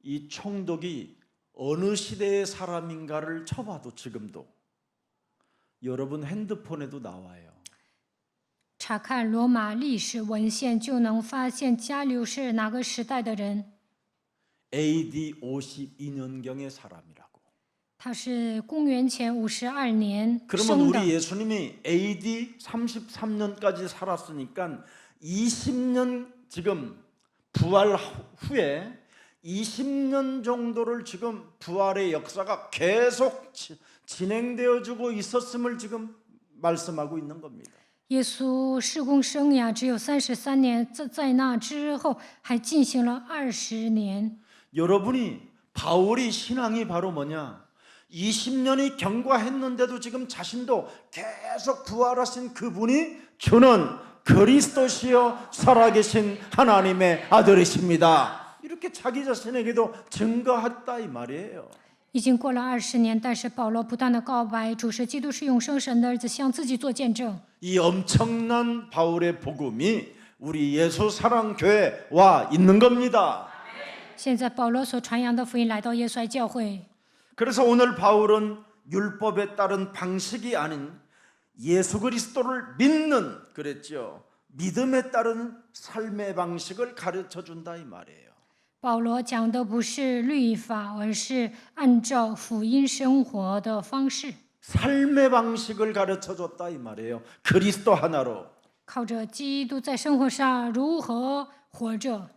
이 총독이 어느 시대의 사람인가를 쳐봐도 지금도 여러분 핸드폰에도 나와요. 查看罗马历史文献，就能发现加流是哪个时代的人。 AD 52년경의 사람이라고. 他是公元前52年 그러면 生的。 우리 예수님이 AD 33년까지 살았으니까 20년 지금 부활 후에 20년 정도를 지금 부활의 역사가 계속 진행되어지고 있었음을 지금 말씀하고 있는 겁니다. 耶稣事工生涯只有33年，在那之后还进行了20年。 여러분이 바울이 신앙이 바로 뭐냐? 20년이 경과했는데도 지금 자신도 계속 부활하신 그분이 주는 그리스도시요 살아계신 하나님의 아들이십니다. 이렇게 자기 자신에게도 증거했다 이 말이에요. 已经过了20年，但是保罗不断的告白，主是基督，是永生神的儿子，向自己做见证。 이 엄청난 바울의 복음이 우리 예수 사랑 교회에 와 있는 겁니다. 现在保罗所传扬的福音来到耶稣爱教会， 그래서 오늘 바울은 율법에 따른 방식이 아닌 예수 그리스도를 믿는 그랬죠. 믿음에 따른 삶의 방식을 가르쳐 준다 이 말이에요. 保罗讲的不是律法，而是按照福音生活的方式， 삶의 방식을 가르쳐 줬다 이 말이에요. 그리스도 하나로 靠着基督在生活上如何活着。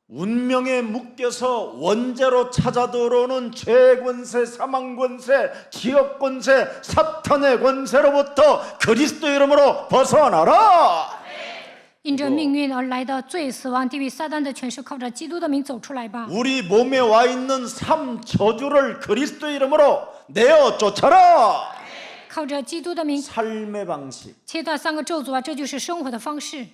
운명에 묶여서 원죄로 찾아 들어오는 죄 권세, 사망 권세, 지역 권세, 사탄의 권세로부터 그리스도 이름으로 벗어나라. 因着命运而来的罪、死亡、地狱、撒旦的权势，靠着基督的名走出来吧。 우리 몸에 와 있는 삶 저주를 그리스도 이름으로 내어 쫓아라. 靠着基督的名 삶의 방식. 切断3个咒诅啊，这就是生活的方式。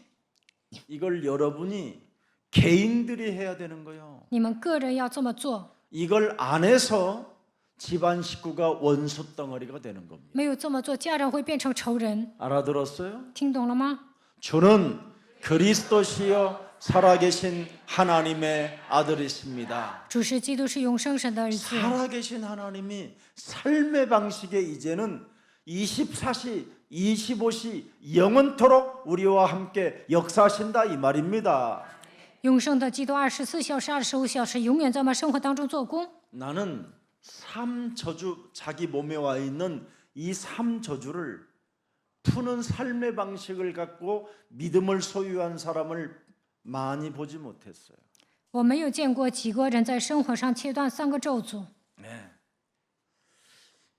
이걸 여러분이 개인들이 해야 되는 거예요. 你们个人要这么做， 이걸 안 해서 집안 식구가 원수 덩어리가 되는 겁니다. 没有这么做，家人会变成仇人。 알아들었어요? 听懂了吗？ 주는 그리스도시요 살아계신 하나님의 아들이십니다. 主是基督，是永生神的儿子。 살아계신 하나님이 삶의 방식에 이제는 24시, 25시 영원토록 우리와 함께 역사하신다 이 말입니다. 永生的基督24小时、25小时，永远在我们生活当中做工。 나는 삶 저주, 자기 몸에 와 있는 이 삶 저주를 푸는 삶의 방식을 갖고 믿음을 소유한 사람을 많이 보지 못했어요. 我没有见过几个人在生活上切断3个咒诅。 네.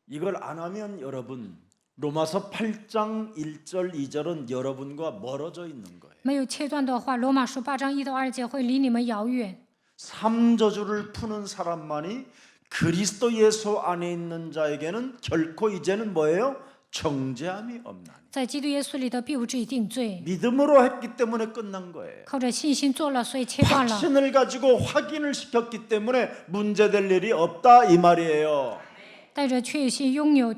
이걸 안 하면 여러분 로마서 8장 1절 2절은 여러분과 멀어져 있는 거예요. 没有切断的话，罗马书8章1到2节会离你们遥远。 삼저주를 푸는 사람만이 그리스도 예수 안에 있는 자에게는 결코 이제는 뭐예요? 정죄함이 없나니. 在基督耶稣里的必无至于定罪， 믿음으로 했기 때문에 끝난 거예요. 靠着信心做了，所以切断了。 확신을 가지고 확인을 시켰기 때문에 문제될 일이 없다 이 말이에요. 带着确信拥有，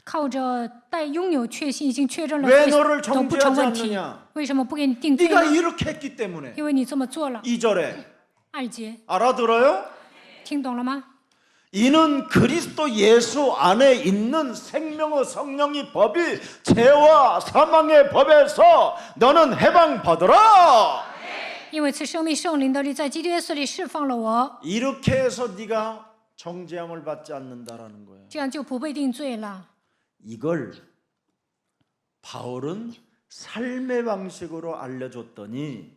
靠着拥有确信已经确认了， 왜 所以 너를 都不成 정죄하지 问题。 않느냐? 为什么不给你定罪 네가 呢？ 이렇게 했기 때문에. 因为你这么做了。 2절에 2节 알아들어요? 听懂了吗？ 이는 그리스도 예수 안에 있는 생명의 성령의 법이 죄와 사망의 법에서 너는 해방받으라. 因为赐生命圣灵的力在基督耶稣里释放了我， 이렇게 해서 네가 정죄함을 받지 않는다라는 거예요. 这样就不被定罪了。 이걸 바울은 삶의 방식으로 알려줬더니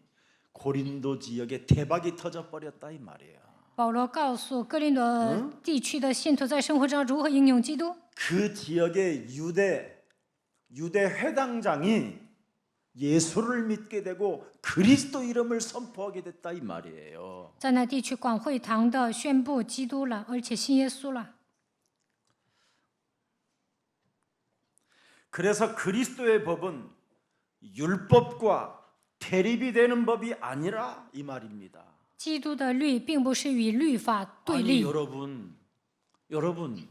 고린도 지역에 대박이 터져버렸다 이 말이에요. 保罗告诉哥林多地区的信徒在生活中如何应用基督。 그 지역의 유대 회당장이 예수를 믿게 되고 그리스도 이름을 선포하게 됐다 이 말이에요. 在那地区管会堂的宣布基督了，而且信耶稣了。 그래서 그리스도의 법은 율법과 대립이 되는 법이 아니라 이 말입니다. 基督的律并不是与律法对 아니 立。 여러분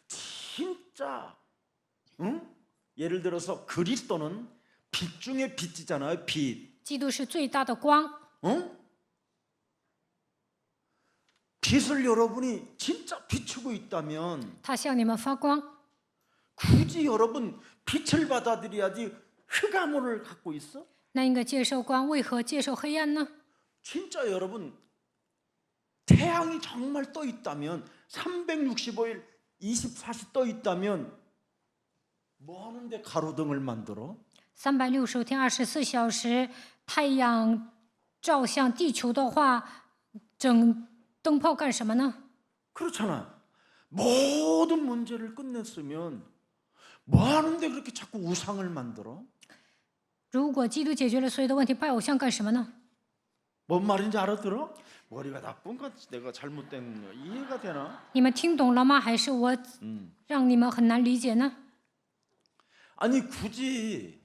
진짜 예를 들어서 그리스도는 빛 중에 빛이잖아요. 빛. 基督是最大的光， 빛을 여러분이 진짜 비추고 있다면 他向你们发光。 굳이 여러분 빛을 받아들여야지 흑암을 갖고 있어? 那应该接受光，为何接受黑暗呢？ 진짜 여러분 태양이 정말 떠 있다면 365일 24시 떠 있다면 뭐 하는데 가로등을 만들어? 365天24小时，太阳照向地球的话，整灯泡干什么呢？ 그렇잖아. 모든 문제를 끝냈으면 뭐 하는데 그렇게 자꾸 우상을 만들어? 如果基督解决了所有的问题，拜偶像干什么呢？ 뭔 말인지 알아들어? 머리가 나쁜 건 내가 잘못된 거 이해가 되나? 你们听懂了吗？还是我让你们很难理解呢？ 아니 굳이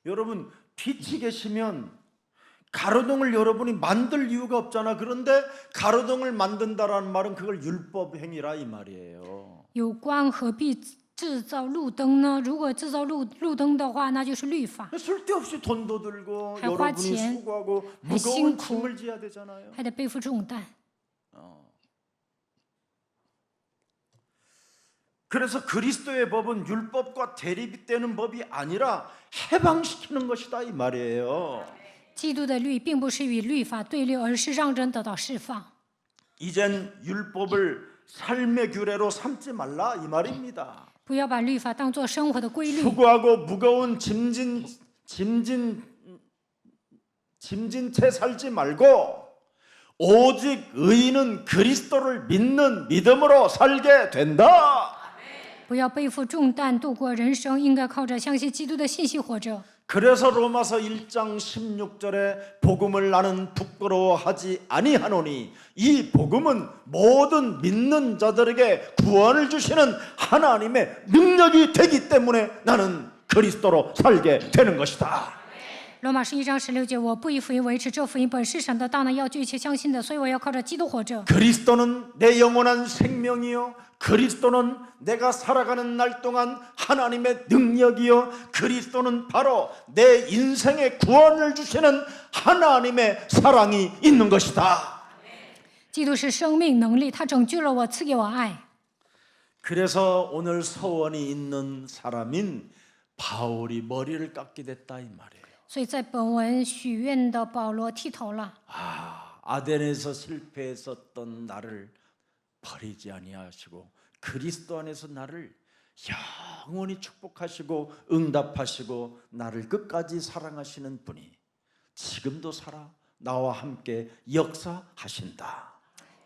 여러분 빛이 계시면 가로등을 여러분이 만들 이유가 없잖아. 그런데 가로등을 만든다라는 말은 그걸 율법 행위라 이 말이에요. 有光何必制造路灯呢？如果制造路灯的话，那就是律法， 쓸데없이 돈도 들고 还花 여러분이 钱 수고하고 还辛 무거운 苦 짐을 지어야 되잖아요. 还得背负重担。 그래서 그리스도의 법은 율법과 대립되는 법이 아니라 해방시키는 것이다 이 말이에요. 基督的律并不是与律法对立，而是让人得到释放。 이젠 율법을 삶의 규례로 삼지 말라 이 말입니다. 不要把律法当作生活的规律， 수고하고 무거운 짐진 채 살지 말고 오직 의인은 그리스도를 믿는 믿음으로 살게 된다. 不要背负重担度过人生，应该靠着相信基督的信息活着。 그래서 로마서 1장 16절에 복음을 나는 부끄러워하지 아니하노니 이 복음은 모든 믿는 자들에게 구원을 주시는 하나님의 능력이 되기 때문에 나는 그리스도로 살게 되는 것이다. 罗马书1章16节，我不以福音维持，这福音本是神的大能，要救一切相信的，所以我要靠着基督活着。 그리스도는 내 영원한 생명이요 그리스도는 내가 살아가는 날 동안 하나님의 능력이요 그리스도는 바로 내 인생의 구원을 주시는 하나님의 사랑이 있는 것이다. 基督是生命能力，他拯救了我，赐给我爱。 그래서 오늘 서원이 있는 사람인 바울이 머리를 깎게 됐다 이 말이에요. 所以在本文许愿的保罗剃头了。 아덴에서 실패했었던 나를 버리지 아니하시고 그리스도 안에서 나를 영원히 축복하시고 응답하시고 나를 끝까지 사랑하시는 분이 지금도 살아 나와 함께 역사하신다.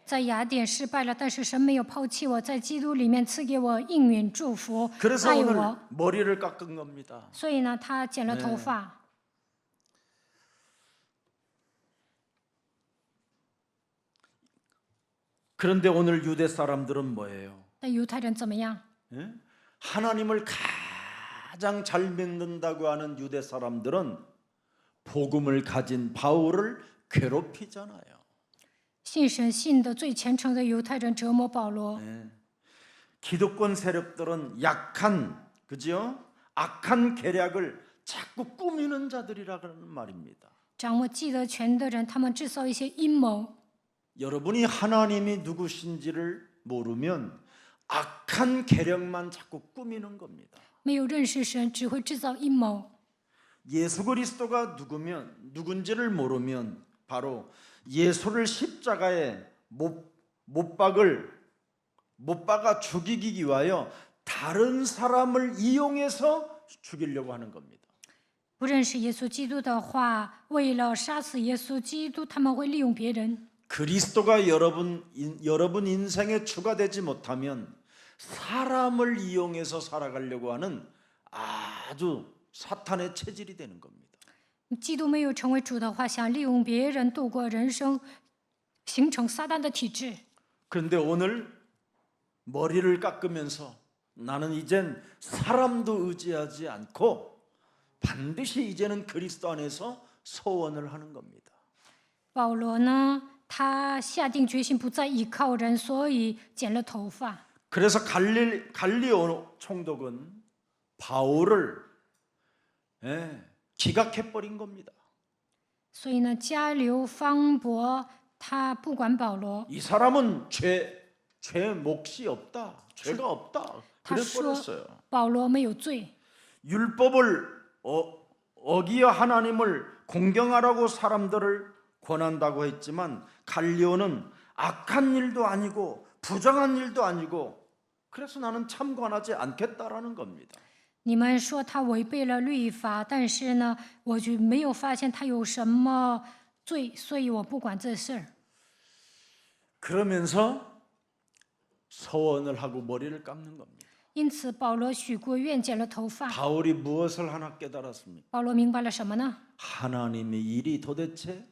在雅典失败了，但是神没有抛弃我，在基督里面赐给我应允祝福， 그래서 爱 오늘 我。 머리를 깎은 겁니다. 所以呢，他剪了头发。 그런데 오늘 유대 사람들은 뭐예요? 那犹太人怎么样？ 예? 하나님을 가장 잘 믿는다고 하는 유대 사람들은 복음을 가진 바울을 괴롭히잖아요. 信神信的最虔诚的犹太人折磨保罗。 기득권 세력들은 약한 그죠? 악한 계략을 자꾸 꾸미는 자들이라는 말입니다. 掌握既得权的人，他们制造一些阴谋。 여러분이 하나님이 누구신지를 모르면 악한 계략만 자꾸 꾸미는 겁니다. 没有认识神，只会制造阴谋。 예수 그리스도가 누군지를 모르면 바로 예수를 십자가에 못 박아 죽이기 위하여 다른 사람을 이용해서 죽이려고 하는 겁니다. 不认识耶稣基督的话，为了杀死耶稣基督，他们会利用别人。 그리스도가 여러분 인생에 추가되지 못하면 사람을 이용해서 살아가려고 하는 아주 사탄의 체질이 되는 겁니다. 基督没有成为主的话，想利用别人度过人生，形成撒旦的体质。 그런데 오늘 머리를 깎으면서 나는 이젠 사람도 의지하지 않고 반드시 이제는 그리스도 안에서 소원을 하는 겁니다. 保罗呢，他下定决心不再依靠人，所以剪了头发。 그래서 갈리오 총독은 바울을 기각해 버린 겁니다. 所以呢，加流方伯他不管保罗， 이 사람은 죄 몫이 없다. 죄가 없다. 그래 他说 버렸어요. 保罗没有罪。 율법을 어기어 하나님을 공경하라고 사람들을 권한다고 했지만 갈리오는 악한 일도 아니고 부정한 일도 아니고 그래서 나는 참관하지 않겠다라는 겁니다. 你们说他违背了律法，但是呢，我就没有发现他有什么罪，所以我不管这事儿。 그러면서 서원을 하고 머리를 깎는 겁니다. 因此，保罗许过愿，剪了头发。 바울이 무엇을 하나 깨달았습니까? 保罗明白了什么呢？ 하나님의 일이 도대체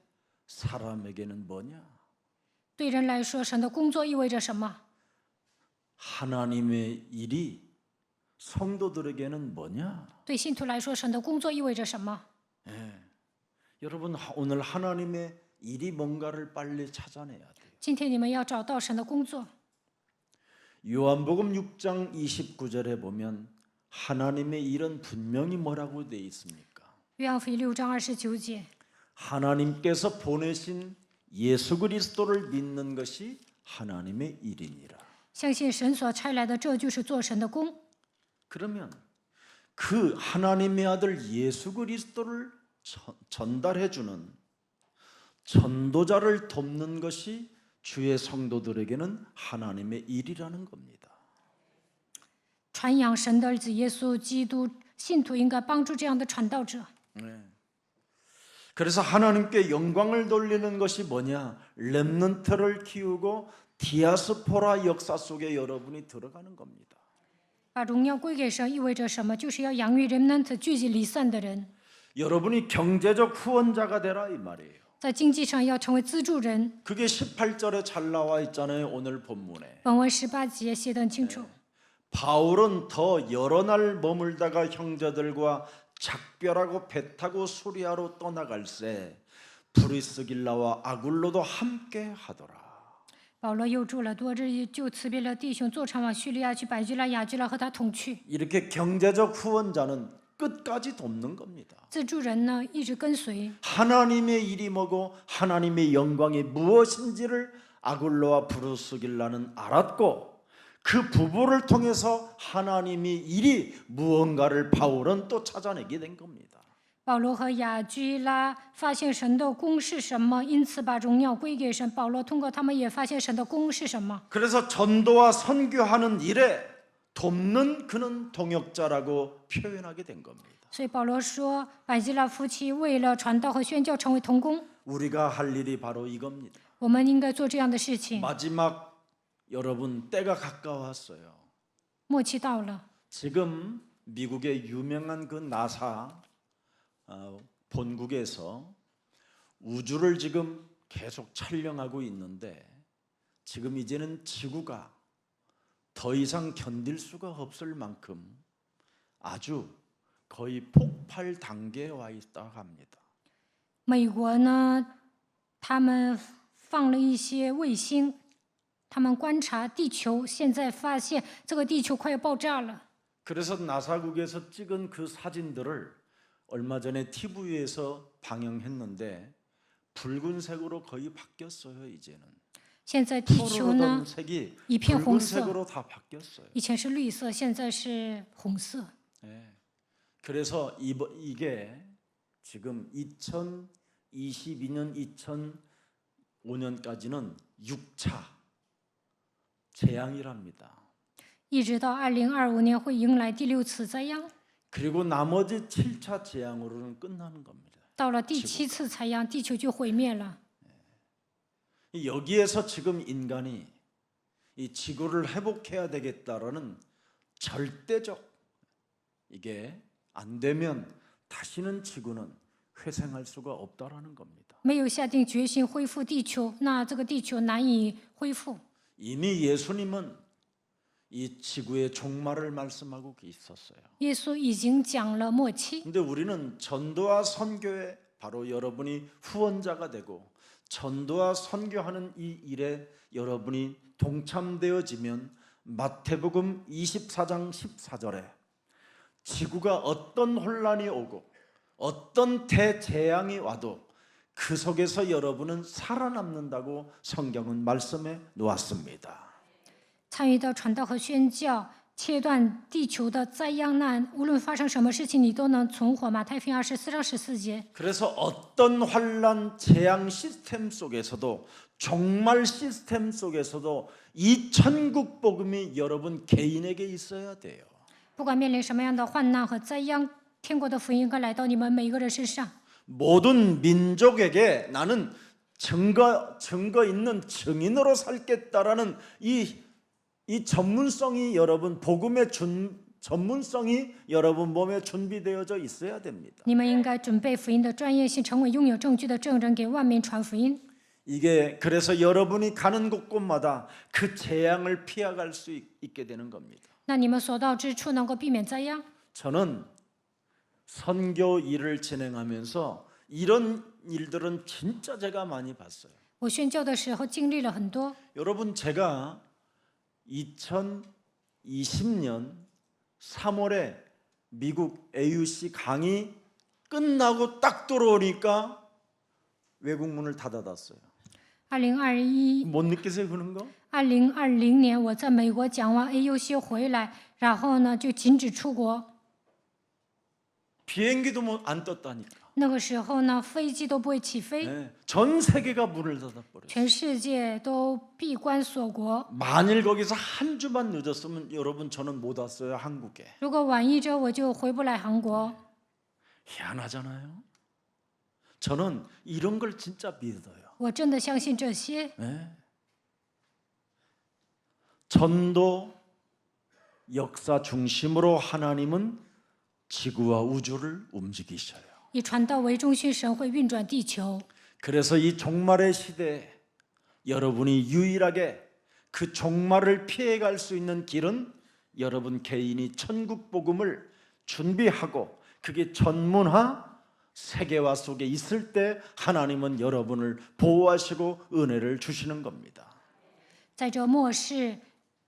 사람에게는 뭐냐? 对人来说，神的工作意味着什么？ 하나님의 일이 성도들에게는 뭐냐? 对信徒来说，神的工作意味着什么？ 여러분 오늘 하나님의 일이 뭔가를 빨리 찾아내야 돼요. 今天你们要找到神的工作。 요한복음 6장 29절에 보면 하나님의 일은 분명히 뭐라고 돼 있습니까? 约翰福音6章29节， 하나님께서 보내신 예수 그리스도를 믿는 것이 하나님의 일이니라. 相信神所差来的，这就是做神的工。 그러면 그 하나님의 아들 예수 그리스도를 전달해 주는 전도자를 돕는 것이 주의 성도들에게는 하나님의 일이라는 겁니다. 传扬神的儿子耶稣基督，信徒应该帮助这样的传道者。 그래서 하나님께 영광을 돌리는 것이 뭐냐? 렘넌트를 키우고 디아스포라 역사 속에 여러분이 들어가는 겁니다. 把荣耀归给神意味着什么？就是要养育 remnant 聚集离散的人， 여러분이 경제적 후원자가 되라 이 말이에요. 在经济上要成为资助人。 그게 18절에 잘 나와 있잖아요. 오늘 본문에. 本文18节写得很清楚。 바울은 더 여러 날 머물다가 형제들과 작별하고 배 타고 수리아로 떠나갈새 브리스길라와 아굴로도 함께 하더라. 保罗又住了多日，就辞别了弟兄，坐船往叙利亚去。百基拉、雅基拉和他同去。 이렇게 경제적 후원자는 끝까지 돕는 겁니다. 自助人呢，一直跟随。 하나님의 일이 뭐고 하나님의 영광이 무엇인지를 아굴로와 브리스길라는 알았고 그 부부를 통해서 하나님의 일이 무언가를 바울은 또 찾아내게 된 겁니다. 保罗和雅居拉发现神的功是什么，因此把荣耀归给神。保罗通过他们也发现神的功是什么。 그래서 전도와 선교하는 일에 돕는 그는 동역자라고 표현하게 된 겁니다. 所以保罗说，百基拉夫妻为了传道和宣教成为同工。 우리가 할 일이 바로 이겁니다. 我们应该做这样的事情。 마지막 여러분 때가 가까웠어요. 末期到了， 지금 미국의 유명한 그 나사 본국에서 우주를 지금 계속 촬영하고 있는데 지금 이제는 지구가 더 이상 견딜 수가 없을 만큼 아주 거의 폭발 단계에 와 있다고 합니다. 美国呢，他们放了一些卫星，他们观察地球，现在发现这个地球快要爆炸了。 그래서 나사국에서 찍은 그 사진들을 얼마 전에 TV에서 방영했는데 붉은색으로 거의 바뀌었어요. 이제는 现在地球呢 푸르던 색이 一片红色， 붉은색으로 다 바뀌었어요. 以前是绿色，现在是红色。 네. 그래서 이게 지금 2022년, 2005년까지는 6차 재앙이랍니다. 一直到2025年会迎来第6次灾殃， 그리고 나머지 7차 재앙으로는 끝나는 겁니다. 到了第7次灾殃，地球就毁灭了。 여기에서 지금 인간이 이 지구를 회복해야 되겠다라는 절대적 이게 안 되면 다시는 지구는 회생할 수가 없다라는 겁니다. 没有下定决心恢复地球，那这个地球难以恢复。 이미 예수님은 이 지구의 종말을 말씀하고 있었어요. 耶稣已经讲了末期， 근데 우리는 전도와 선교에 바로 여러분이 후원자가 되고 전도와 선교하는 이 일에 여러분이 동참되어지면 마태복음 24장 14절에 지구가 어떤 혼란이 오고 어떤 대재앙이 와도 그 속에서 여러분은 살아남는다고 성경은 말씀해 놓았습니다. 参与到传道和宣教，切断地球的灾殃难，无论发生什么事情，你都能存活。马太福音24章14节。 그래서 어떤 환란 재앙 시스템 속에서도 종말 시스템 속에서도 이 천국 복음이 여러분 개인에게 있어야 돼요. 不管面临什么样的患难和灾殃，天国的福音应该来到你们每一个人身上。 모든 민족에게 나는 증거 있는 증인으로 살겠다라는 이 전문성이 여러분 복음의 전문성이 여러분 몸에 준비되어져 있어야 됩니다. 你们应该准备福音的专业性，成为拥有证据的证人，给万民传福音。 이게 그래서 여러분이 가는 곳곳마다 그 재앙을 피해갈 수 있게 되는 겁니다. 那你们所到之处能够避免灾殃。 저는 선교 일을 진행하면서 이런 일들은 진짜 제가 많이 봤어요. 我宣教的时候经历了很多。 여러분 제가 2020년 3월에 미국 AUC 강의 끝나고 딱 들어오니까 외국 문을 닫아놨어요. 2021 못 느끼세요 그런 거? 2020年我在美国讲完 AUC 回来，然后呢就禁止出国。 비행기도 안 떴다니까. 那个时候呢，飞机都不会起飞， 네, 전 세계가 문을 닫아버렸어요. 全世界都闭关锁国。 만일 거기서 한 주만 늦었으면 여러분 저는 못 왔어요 한국에. 如果晚一周，我就回不来韩国。 희한하잖아요. 저는 이런 걸 진짜 믿어요. 我真的相信这些。 네. 전도 역사 중심으로 하나님은 지구와 우주를 움직이셔요. 以传道为中心，神会运转地球。 그래서 이 종말의 시대에 여러분이 유일하게 그 종말을 피해갈 수 있는 길은 여러분 개인이 천국 복음을 준비하고 그게 전문화 세계화 속에 있을 때 하나님은 여러분을 보호하시고 은혜를 주시는 겁니다. 在这末世，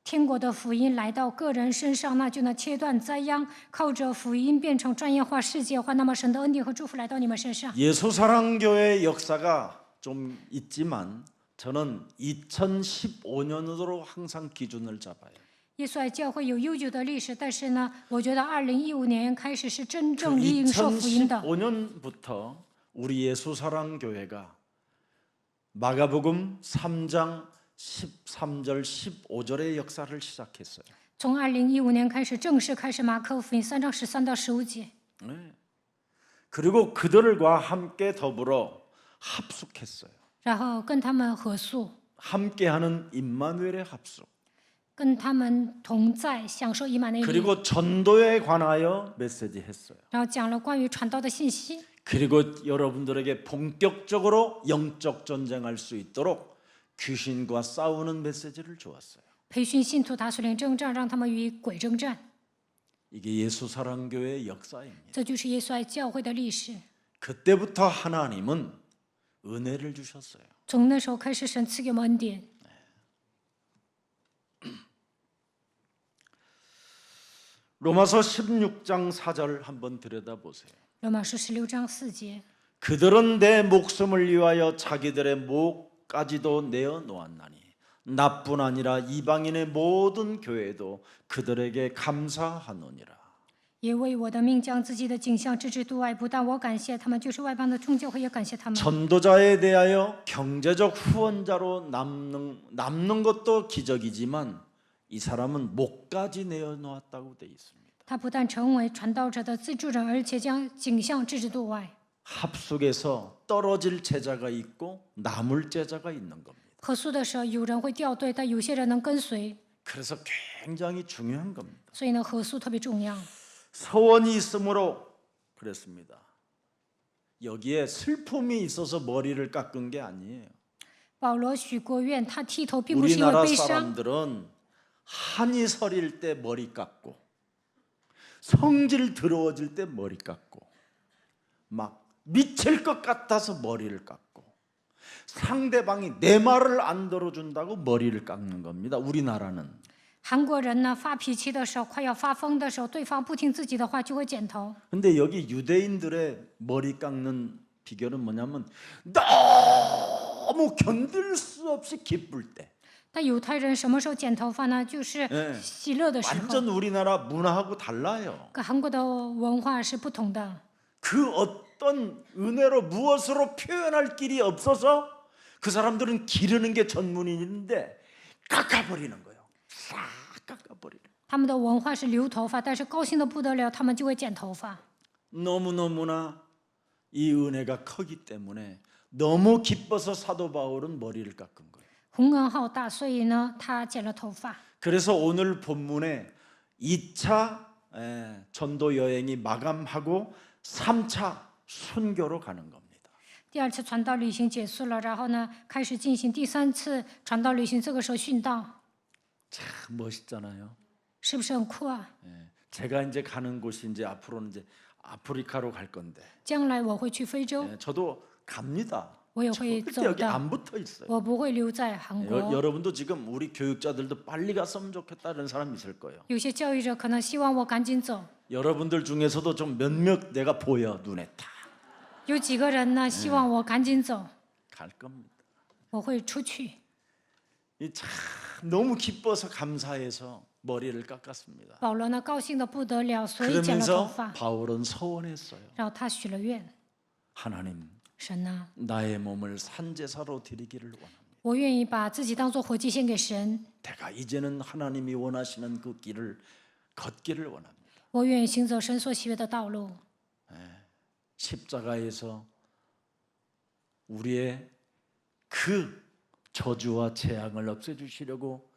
天国的福音来到个人身上，那就能切断灾殃，靠着福音变成专业化、世界化，那么神的恩典和祝福来到你们身上。 예수사랑교회 역사가 좀 있지만 저는 2015년으로 항상 기준을 잡아요. 耶稣爱教会有悠久的历史，但是呢，我觉得2015年开始是真正领受福音的。 2015년부터 우리 예수사랑교회가 마가복음 3장 13절 15절의 역사를 시작했어요. 从2015年开始，正式开始马可福音3章13到15节。 네. 그리고 그들과 함께 더불어 합숙했어요. 然后跟他们合宿， 함께하는 임마누엘의 합숙. 跟他们同在，享受以马内利。 그리고 전도에 관하여 메시지 했어요. 然后讲了关于传道的信息， 그리고 여러분들에게 본격적으로 영적 전쟁할 수 있도록 귀신과 싸우는 메시지를 주었어요. 培训信徒打属灵征战，让他们与鬼征战。 이게 예수사랑교회의 역사입니다. 这就是耶稣爱教会的历史。 그때부터 하나님은 은혜를 주셨어요. 从那时候开始，神赐给我们恩典。 로마서 16장 4절 한번 들여다보세요. 罗马书16章4节， 그들은 내 목숨을 위하여 자기들의 목까지도 내어 놓았나니 나뿐 아니라 이방인의 모든 교회도 그들에게 감사하노니라. 也为我的命将自己的景象置之度外，不但我感谢他们，就是外邦的众教会也感谢他们。 전도자에 대하여 경제적 후원자로 남는 것도 기적이지만 이 사람은 목까지 내어 놓았다고 돼 있습니다. 他不但成为传道者的资助人，而且将景象置之度外。 합숙에서 떨어질 제자가 있고 남을 제자가 있는 겁니다. 合宿的时候，有人会掉队，但有些人能跟随， 그래서 굉장히 중요한 겁니다. 所以呢，合宿特别重要。 서원이 있으므로 그랬습니다. 여기에 슬픔이 있어서 머리를 깎은 게 아니에요. 保罗许过愿，他剃头并不是因为 우리나라 悲伤， 사람들은 한이 서릴 때 머리 깎고 성질 더러워질 때 머리 깎고 막 미칠 것 같아서 머리를 깎고 상대방이 내 말을 안 들어준다고 머리를 깎는 겁니다. 우리나라는. 韩国人呢发脾气的时候，快要发疯的时候，对方不听自己的话，就会剪头。 근데 여기 유대인들의 머리 깎는 비결은 뭐냐면 너무 견딜 수 없이 기쁠 때. 但犹太人什么时候剪头发呢？就是喜乐的时候。 완전 우리나라 문화하고 달라요. 跟韩国的文化是不同的。 그 어떤 은혜로 무엇으로 표현할 길이 없어서 그 사람들은 기르는 게 전문인인데 깎아버리는 거예요. 싹 깎아버리는. 他们的文化是留头发，但是高兴的不得了，他们就会剪头发。 너무너무나 이 은혜가 크기 때문에 너무 기뻐서 사도 바울은 머리를 깎은 거예요. 洪恩浩大，所以呢，他剪了头发。 그래서 오늘 본문에 2차 전도 여행이 마감하고 3차 순교로 가는 겁니다. 第二次传道旅行结束了，然后呢，开始进行第3次传道旅行。这个时候殉道， 참 멋있잖아요. 是不是很酷啊？ 제가 이제 가는 곳이 이제 앞으로는 이제 아프리카로 갈 건데 将来我会去非洲， 저도 갑니다. 我也会 절대 走 여기 的， 안 붙어 있어요. 我不会留在韩国。 여러분도 지금 우리 교육자들도 빨리 갔으면 좋겠다는 사람 있을 거예요. 有些教育者可能希望我赶紧走， 여러분들 중에서도 좀 몇몇 내가 보여 눈에 다 有几个人呢希望我赶紧走， 갈 겁니다. 我会出去。 참 너무 기뻐서 감사해서 머리를 깎았습니다. 保罗呢高兴的不得了，所以剪了头 그러면서 发， 바울은 서원했어요. 然后他许了愿， 하나님, 神呢， 나의 몸을 산제사로 드리기를 원합니다. 我愿意把自己当做活祭献给神， 내가 이제는 하나님이 원하시는 그 길을 걷기를 원합니다. 我愿意行走神所喜悦的道路。 십자가에서 우리의 그 저주와 재앙을 없애주시려고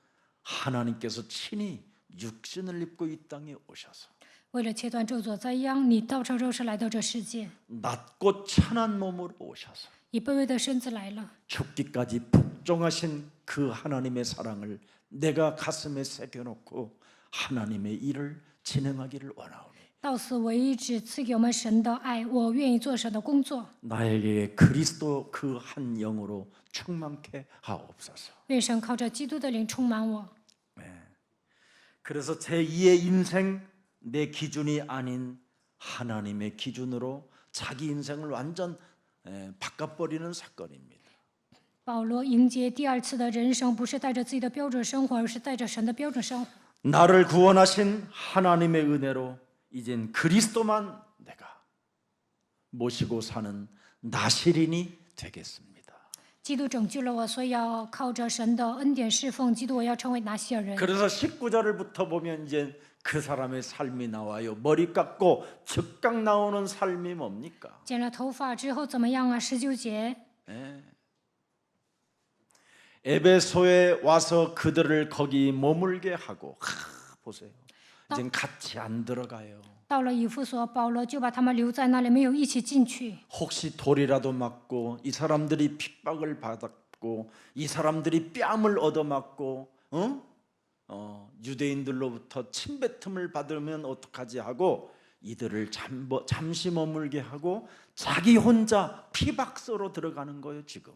하나님께서 친히 육신을 입고 이 땅에 오셔서 为了切断咒诅灾殃，你道成肉身来到这世界， 낮고 천한 몸으로 오셔서 以卑微的身子来了。 죽기까지 복종하신 그 하나님의 사랑을 내가 가슴에 새겨놓고 하나님의 일을 진행하기를 원하오니 到此为止赐给我们神的爱，我愿意做神的工作。 나에게 그리스도 그 한 영으로 충만케 하옵소서. 愿神靠着基督的灵充满我。 그래서 제2의 인생 내 기준이 아닌 하나님의 기준으로 자기 인생을 완전 바꿔버리는 사건입니다. 保罗迎接第二次的人生，不是带着自己的标准生活，而是带着神的标准生活。 나를 구원하신 하나님의 은혜로 이젠 그리스도만 내가 모시고 사는 나시린이 되겠습니다. 基督拯救了我，所以要靠着神的恩典侍奉基督。我要成为拿西尔人。 그래서 19절부터 보면 이제 그 사람의 삶이 나와요. 머리 깎고 즉각 나오는 삶이 뭡니까? 剪了头发之后怎么样啊？19节， 에베소에 와서 그들을 거기 머물게 하고 보세요. 이젠 같이 안 들어가요. 到了以弗所，保罗就把他们留在那里，没有一起进去。 혹시 돌이라도 맞고 이 사람들이 핍박을 받았고 이 사람들이 뺨을 얻어맞고 유대인들로부터 침뱉음을 받으면 어떡하지 하고 이들을 잠시 머물게 하고 자기 혼자 피박서로 들어가는 거예요 지금.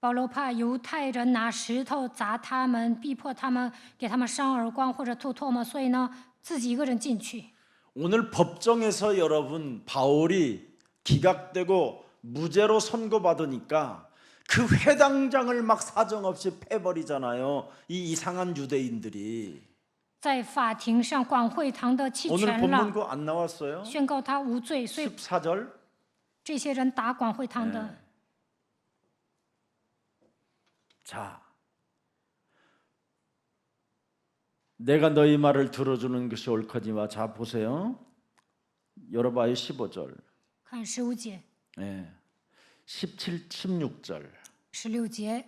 保罗怕犹太人拿石头砸他们，逼迫他们，给他们扇耳光或者吐唾沫，所以呢，自己一个人进去。 오늘 법정에서 여러분 바울이 기각되고 무죄로 선고받으니까 그 회당장을 막 사정없이 패버리잖아요. 이 이상한 유대인들이. 在法庭上，管会堂的弃 오늘 权 본문 了， 그거 안 나왔어요? 宣告他无罪，所以 14절. 这些人打管会堂的。 자, 내가 너희 말을 들어주는 것이 옳거니와 자 보세요. 열어봐요 15절. 看15节、 17, 16절. 16节、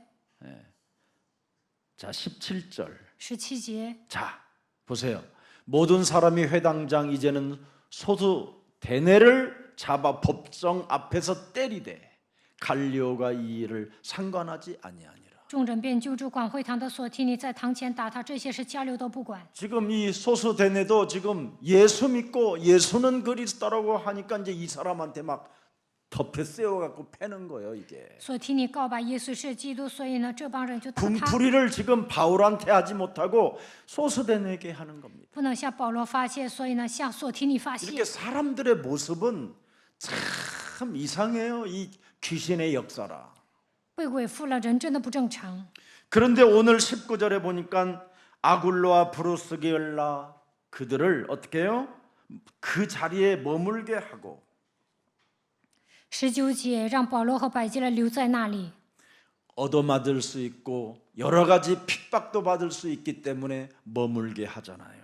자 17절. 17节。 자 보세요. 모든 사람이 회당장 이제는 소수 대뇌를 잡아 법정 앞에서 때리되 갈리오가 이 일을 상관하지 아니하니라. 众人便揪住管会堂的所提尼，在堂前打他，这些事加流都不管。 지금 이 소수 대뇌도 지금 예수 믿고 예수는 그리스도라고 하니까 이제 이 사람한테 막 덮여 세워갖고 패는 거예요 이게. 所提尼告白耶稣是基督，所以呢，这帮人就打他， 분풀이를 지금 바울한테 하지 못하고 소수 대뇌에게 하는 겁니다. 不能向保罗发泄，所以呢，向所提尼发泄。 이렇게 사람들의 모습은 참 이상해요. 이 귀신의 역사라. 被鬼附了人真的不正常。 그런데 오늘 19절에 보니까 아굴로와 브루스게일라 그들을 어떻게 해요? 그 자리에 머물게 하고 19节让保罗和百基拉留在那里， 얻어맞을 수 있고 여러 가지 핍박도 받을 수 있기 때문에 머물게 하잖아요.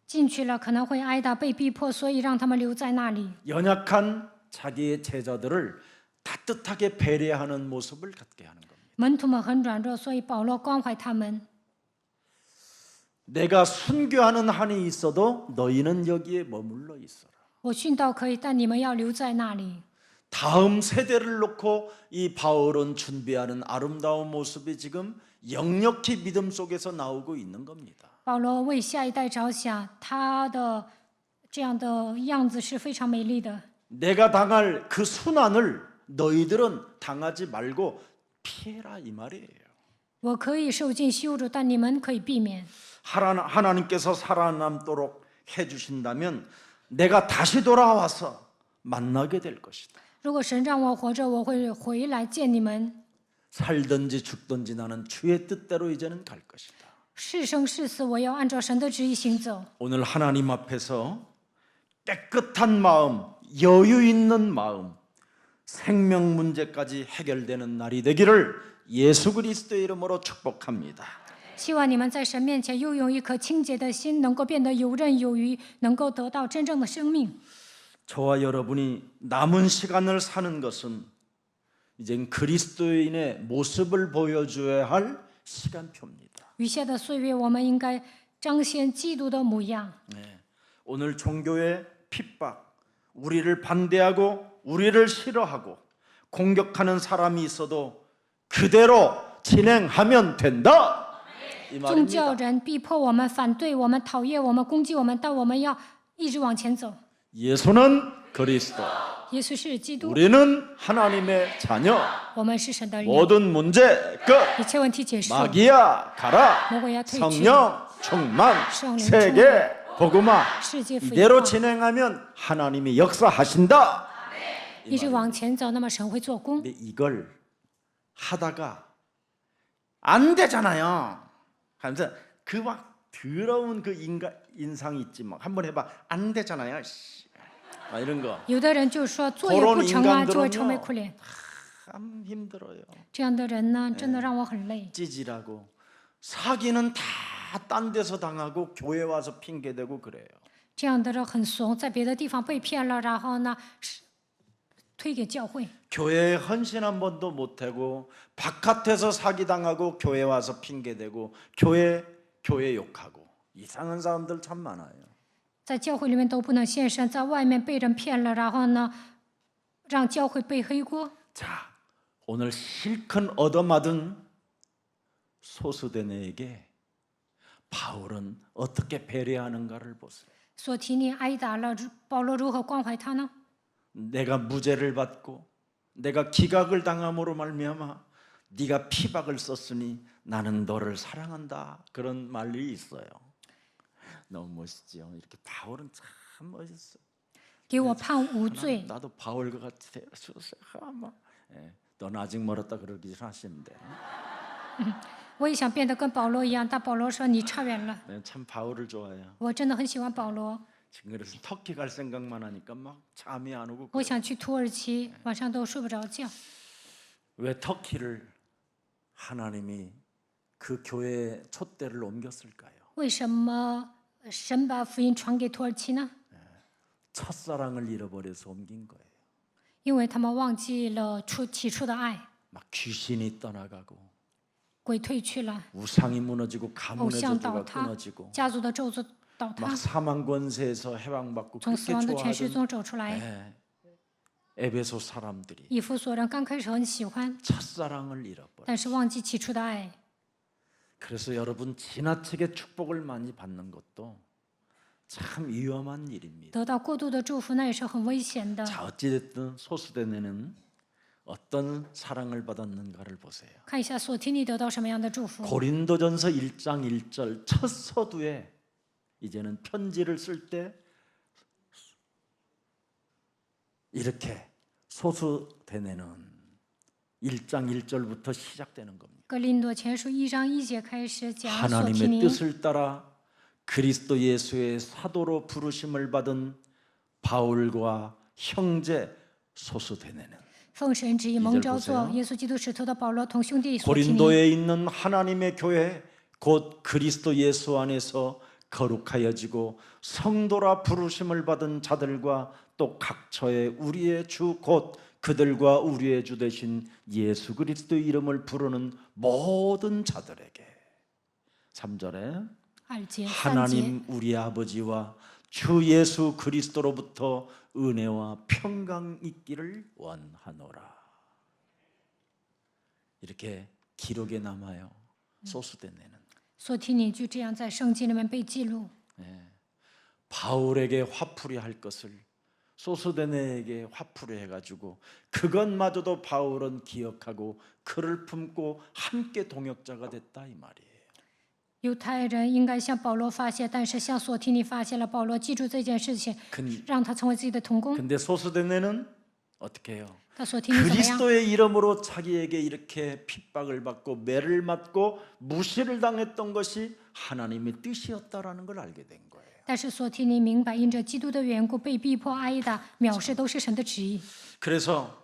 进去了可能会挨打、被逼迫，所以让他们留在那里。 연약한 자기의 제자들을 따뜻하게 배려하는 모습을 갖게 하는 겁니다. 门徒们很软弱，所以保罗关怀他们。 내가 순교하는 한이 있어도 너희는 여기에 머물러 있어라. 我殉道可以，但你们要留在那里。 다음 세대를 놓고 이 바울은 준비하는 아름다운 모습이 지금 역력히 믿음 속에서 나오고 있는 겁니다. 保罗为下一代着想，他的这样的样子是非常美丽的。 내가 당할 그 순환을 너희들은 당하지 말고 피해라 이 말이에요. 我可以受尽羞辱，但你们可以避免。 하나님께서 살아남도록 해주신다면 내가 다시 돌아와서 만나게 될 것이다. 如果神让我活着，我会回来见你们。 살든지 죽든지 나는 주의 뜻대로 이제는 갈 것이다. 是生是死，我要按照神的旨意行走。 오늘 하나님 앞에서 깨끗한 마음, 여유 있는 마음, 생명 문제까지 해결되는 날이 되기를 예수 그리스도의 이름으로 축복합니다. 希望你们在神面前又有一颗清洁的心，能够变得游刃有余，能够得到真正的生命。 저와 여러분이 남은 시간을 사는 것은 이젠 그리스도인의 모습을 보여줘야 할 시간표입니다. 余下的岁月，我们应该彰显基督的模样。 오늘 종교의 핍박, 우리를 반대하고 우리를 싫어하고 공격하는 사람이 있어도 그대로 진행하면 된다. 이 宗教 말입니다. 人逼迫我们、反对我们、讨厌我们、攻击我们，但我们要一直往前走。 예수는 그리스도, 耶稣是基督， 우리는 하나님의 자녀. 我们是神的儿女， 모든 문제 끝. 一切问题结束， 마귀야 가라. 魔鬼要退去， 성령 충만. 성령 세계 복음화. 世界福音 이대로 化， 진행하면 하나님이 역사하신다. 一直往前走，那么神会做工。 근데 이걸 하다가 안 되잖아요. 하면서 그 막 더러운 그 인상이 있지 막 한번 해봐. 안 되잖아요. 씨. 막 이런 거 有的人就说做也不成啊，就会愁眉苦脸。 참 힘들어요. 这样的人呢，真的让我很累。 찌질하고 사기는 다 딴 데서 당하고 교회 와서 핑계 대고 그래요. 这样的人很怂，在别的地方被骗了，然后呢，推给教会。 교회에 헌신 한 번도 못 하고 바깥에서 사기 당하고 교회 와서 핑계 대고 교회 욕하고 이상한 사람들 참 많아요. 在教会里面都不能献身，在外面被人骗了，然后呢，让教会背黑锅。 자, 오늘 실컷 얻어맞은 소수대네에게 바울은 어떻게 배려하는가를 보세요. 索提尼挨打了，保罗如何关怀他呢？ 내가 무죄를 받고 내가 기각을 당함으로 말미암아 네가 피박을 썼으니 나는 너를 사랑한다. 그런 말이 있어요. 너무 멋있죠. 이렇게 바울은 참 멋있어. 给我判无罪， 나도 바울과 같아. 넌 아직 멀었다 그러기 하시는데. 我也想变得跟保罗一样，但保罗说你差远了。 참 바울을 좋아해요. 我真的很喜欢保罗， 지금 그래서 터키 갈 생각만 하니까 막 잠이 안 오고. 我想去土耳其，晚上都睡不着觉。 왜 터키를 하나님이 그 교회의 촛대를 옮겼을까요? 为什么神把福音传给土耳其呢？ 첫사랑을 잃어버려서 옮긴 거예요. 因为他们忘记了起初的爱， 막 귀신이 떠나가고 鬼退去了， 우상이 무너지고 偶 가문의 像倒 저주가 塌， 끊어지고 家族的咒诅倒塌 막 ， 사망 권세에서 해방받고 从死 그렇게 亡的权势 좋아하던 中走出来。 에베소 사람들이 以弗所人刚开始很喜欢， 첫사랑을 잃어버려. 但是忘记起初的爱。 그래서 여러분 지나치게 축복을 많이 받는 것도 참 위험한 일입니다. 得到过度的祝福，那也是很危险的。 자, 어찌됐든 소수대네는 어떤 사랑을 받았는가를 보세요. 看一下索提尼得到什么样的祝福。 고린도전서 1장 1절 첫 서두에 이제는 편지를 쓸 때 이렇게 소수대네는 1장 1절부터 시작되는 겁니다. 格林多前书1章1节开始讲索提 하나님의 尼， 뜻을 따라 그리스도 예수의 사도로 부르심을 받은 바울과 형제 소수대네는 奉神旨意蒙召做 보세요 耶稣基督使徒的保罗同兄弟索提尼， 고린도에 있는 하나님의 교회 곧 그리스도 예수 안에서 거룩하여지고 성도라 부르심을 받은 자들과 또 각처의 우리의 주 곧 그들과 우리의 주 되신 예수 그리스도의 이름을 부르는 모든 자들에게 3절에 2节、3节， 하나님 우리 아버지와 주 예수 그리스도로부터 은혜와 평강 있기를 원하노라. 이렇게 기록에 남아요. 소수대네는 索提尼就这样在圣经里面被记录。 바울에게 화풀이 할 것을 소수대네에게 화풀이 해가지고 그것마저도 바울은 기억하고 그를 품고 함께 동역자가 됐다 이 말이에요. 犹太人应该向保罗发泄，但是向索提尼发泄了。保罗记住这件事情， 让他成为自己的同工。 근데 소수대네는 어떻게 해요? 那索提尼怎么样？ 그리스도의 이름으로 자기에게 이렇게 핍박을 받고 매를 맞고 무시를 당했던 것이 하나님의 뜻이었다라는 걸 알게 된 거예요. 但是索提尼明白，因着基督的缘故被逼迫、挨打、藐视，都是神的旨意。 그래서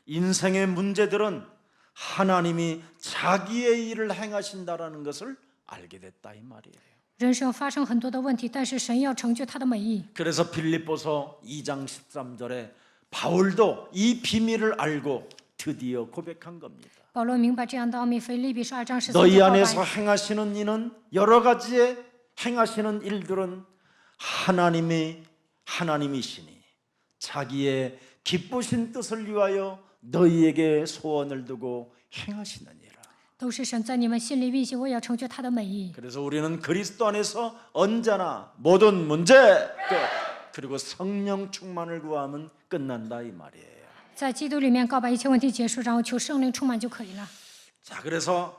인생의 문제들은 하나님이 자기의 일을 행하신다라는 것을 알게 됐다 이 말이에요. 人生发生很多的问题，但是神要成就他的美意。 그래서 빌립보서 2장 13절에 바울도 이 비밀을 알고 드디어 고백한 겁니다. 保罗明白这样的奥秘，腓立比书2章13 너희 节告 안에서 白。 행하시는 이는 여러 가지의 행하시는 일들은 하나님이시니 자기의 기쁘신 뜻을 위하여 너희에게 소원을 두고 행하시느니라. 都是神在你们心里运行，为要成就他的美意。 그래서 우리는 그리스도 안에서 언제나 모든 문제 끝 그리고 성령 충만을 구하면 끝난다 이 말이에요. 在基督里面告白一切问题结束，然后求圣灵充满就可以了。 자, 그래서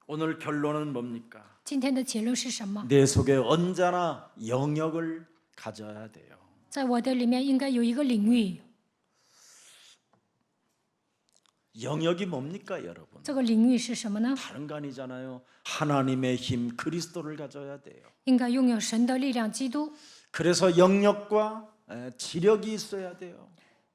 오늘 결론은 뭡니까? 今天的结论是什么？ 내 속에 언제나 영역을 가져야 돼요. 在我的里面应该有一个领域， 영역이 뭡니까, 여러분? 这个领域是什么呢？ 다른 거 아니잖아요. 하나님의 힘 그리스도를 가져야 돼요. 应该拥有神的力量，基督 그래서 영역과 지력이 있어야 돼요.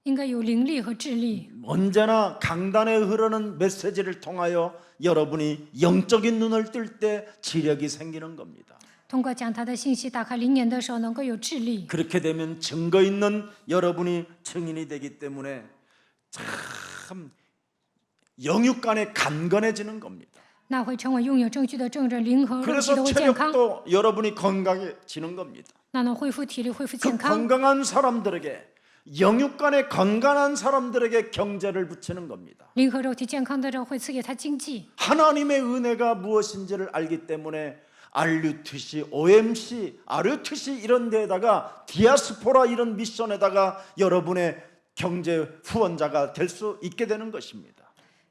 应该有灵力和智力。 언제나 강단에 흐르는 메시지를 통하여 여러분이 영적인 눈을 뜰 때 지력이 생기는 겁니다. 通过讲他的信息打开灵眼的时候，能够有智力。 그렇게 되면 증거 있는 여러분이 증인이 되기 때문에 참 영육간에 간건해지는 겁니다. 那会成为拥有证据的证人，灵和肉体 그래서 都会健康， 체력도 여러분이 건강해지는 겁니다. 那能恢复体力，恢复 그 健康。 건강한 사람들에게 영육간에 건강한 사람들에게 경제를 붙이는 겁니다. 灵和肉体健康的人会赐给他经济。 하나님의 은혜가 무엇인지를 알기 때문에 RUTC, OMC, RUTC 이런 데다가 디아스포라 이런 미션에다가 여러분의 경제 후원자가 될 수 있게 되는 것입니다.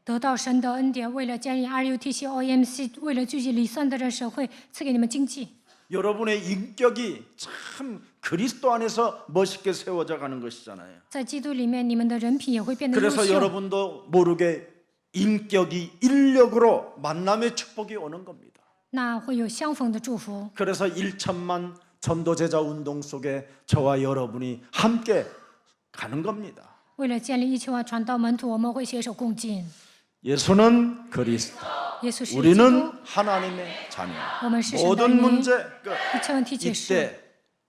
得到神的恩典，为了建立 RUTC、OMC， 为了聚集离散的人，神会赐给你们经济。 여러분의 인격이 참 그리스도 안에서 멋있게 세워져 가는 것이잖아요. 在基督里面，你们的人品也会变得优 그래서 秀。 여러분도 모르게 인격이 인력으로 만남의 축복이 오는 겁니다. 那会有相逢的祝福。 그래서 1천만 전도제자 운동 속에 저와 여러분이 함께 가는 겁니다. 为了建立1000万传道门徒，我们会携手共进。 예수는 그리스도, 耶稣是基督， 우리는 하나님의 자녀. 我们是神的 모든 儿女。 문제 끝. 一切问题解释， 이때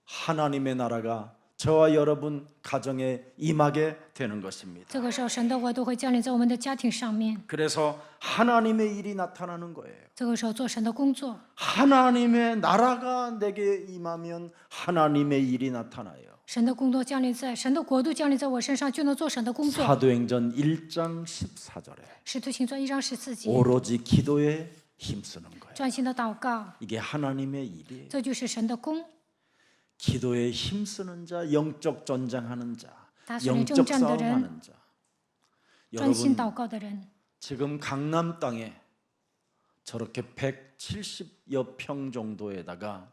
하나님의 나라가 저와 여러분 가정에 임하게 되는 것입니다. 这个时候神的国都会降临在我们的家庭上面。 그래서 하나님의 일이 나타나는 거예요. 这个时候做神的工作， 하나님의 나라가 내게 임하면 하나님의 일이 나타나요. 神的工作降临在神的国度降临在我身上，就能做神的工作。 사도행전 1장 14절에 使徒行传1章14节， 오로지 기도에 힘쓰는 거예요. 专心的祷告， 이게 하나님의 일이에요. 这就是神的功。 기도에 힘쓰는 자, 영적 전쟁하는 자, 다수의 영적征战的人， 싸움하는 자. 专心 여러분 祷告的人， 지금 강남 땅에 저렇게 170여 평 정도에다가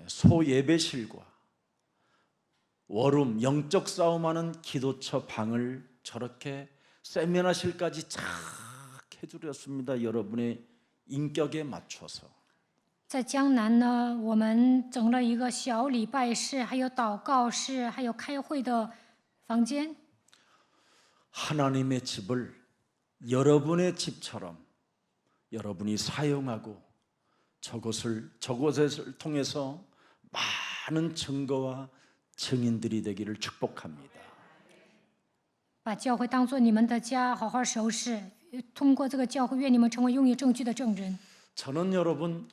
소예배실과 워룸 영적 싸움하는 기도처 방을 저렇게 세미나실까지 착 해드렸습니다. 여러분의 인격에 맞춰서. 在江南呢，我们整了一个小礼拜室，还有祷告室，还有开会的房间。 하나님의 집을 여러분의 집처럼 여러분이 사용하고 저곳을 통해서 많은 증거와 증인들이 되기를 축복합니다. 把教会当做你们的家，好好收拾。通过这个教会，愿你们成为拥有证据的证人。 저는 여러분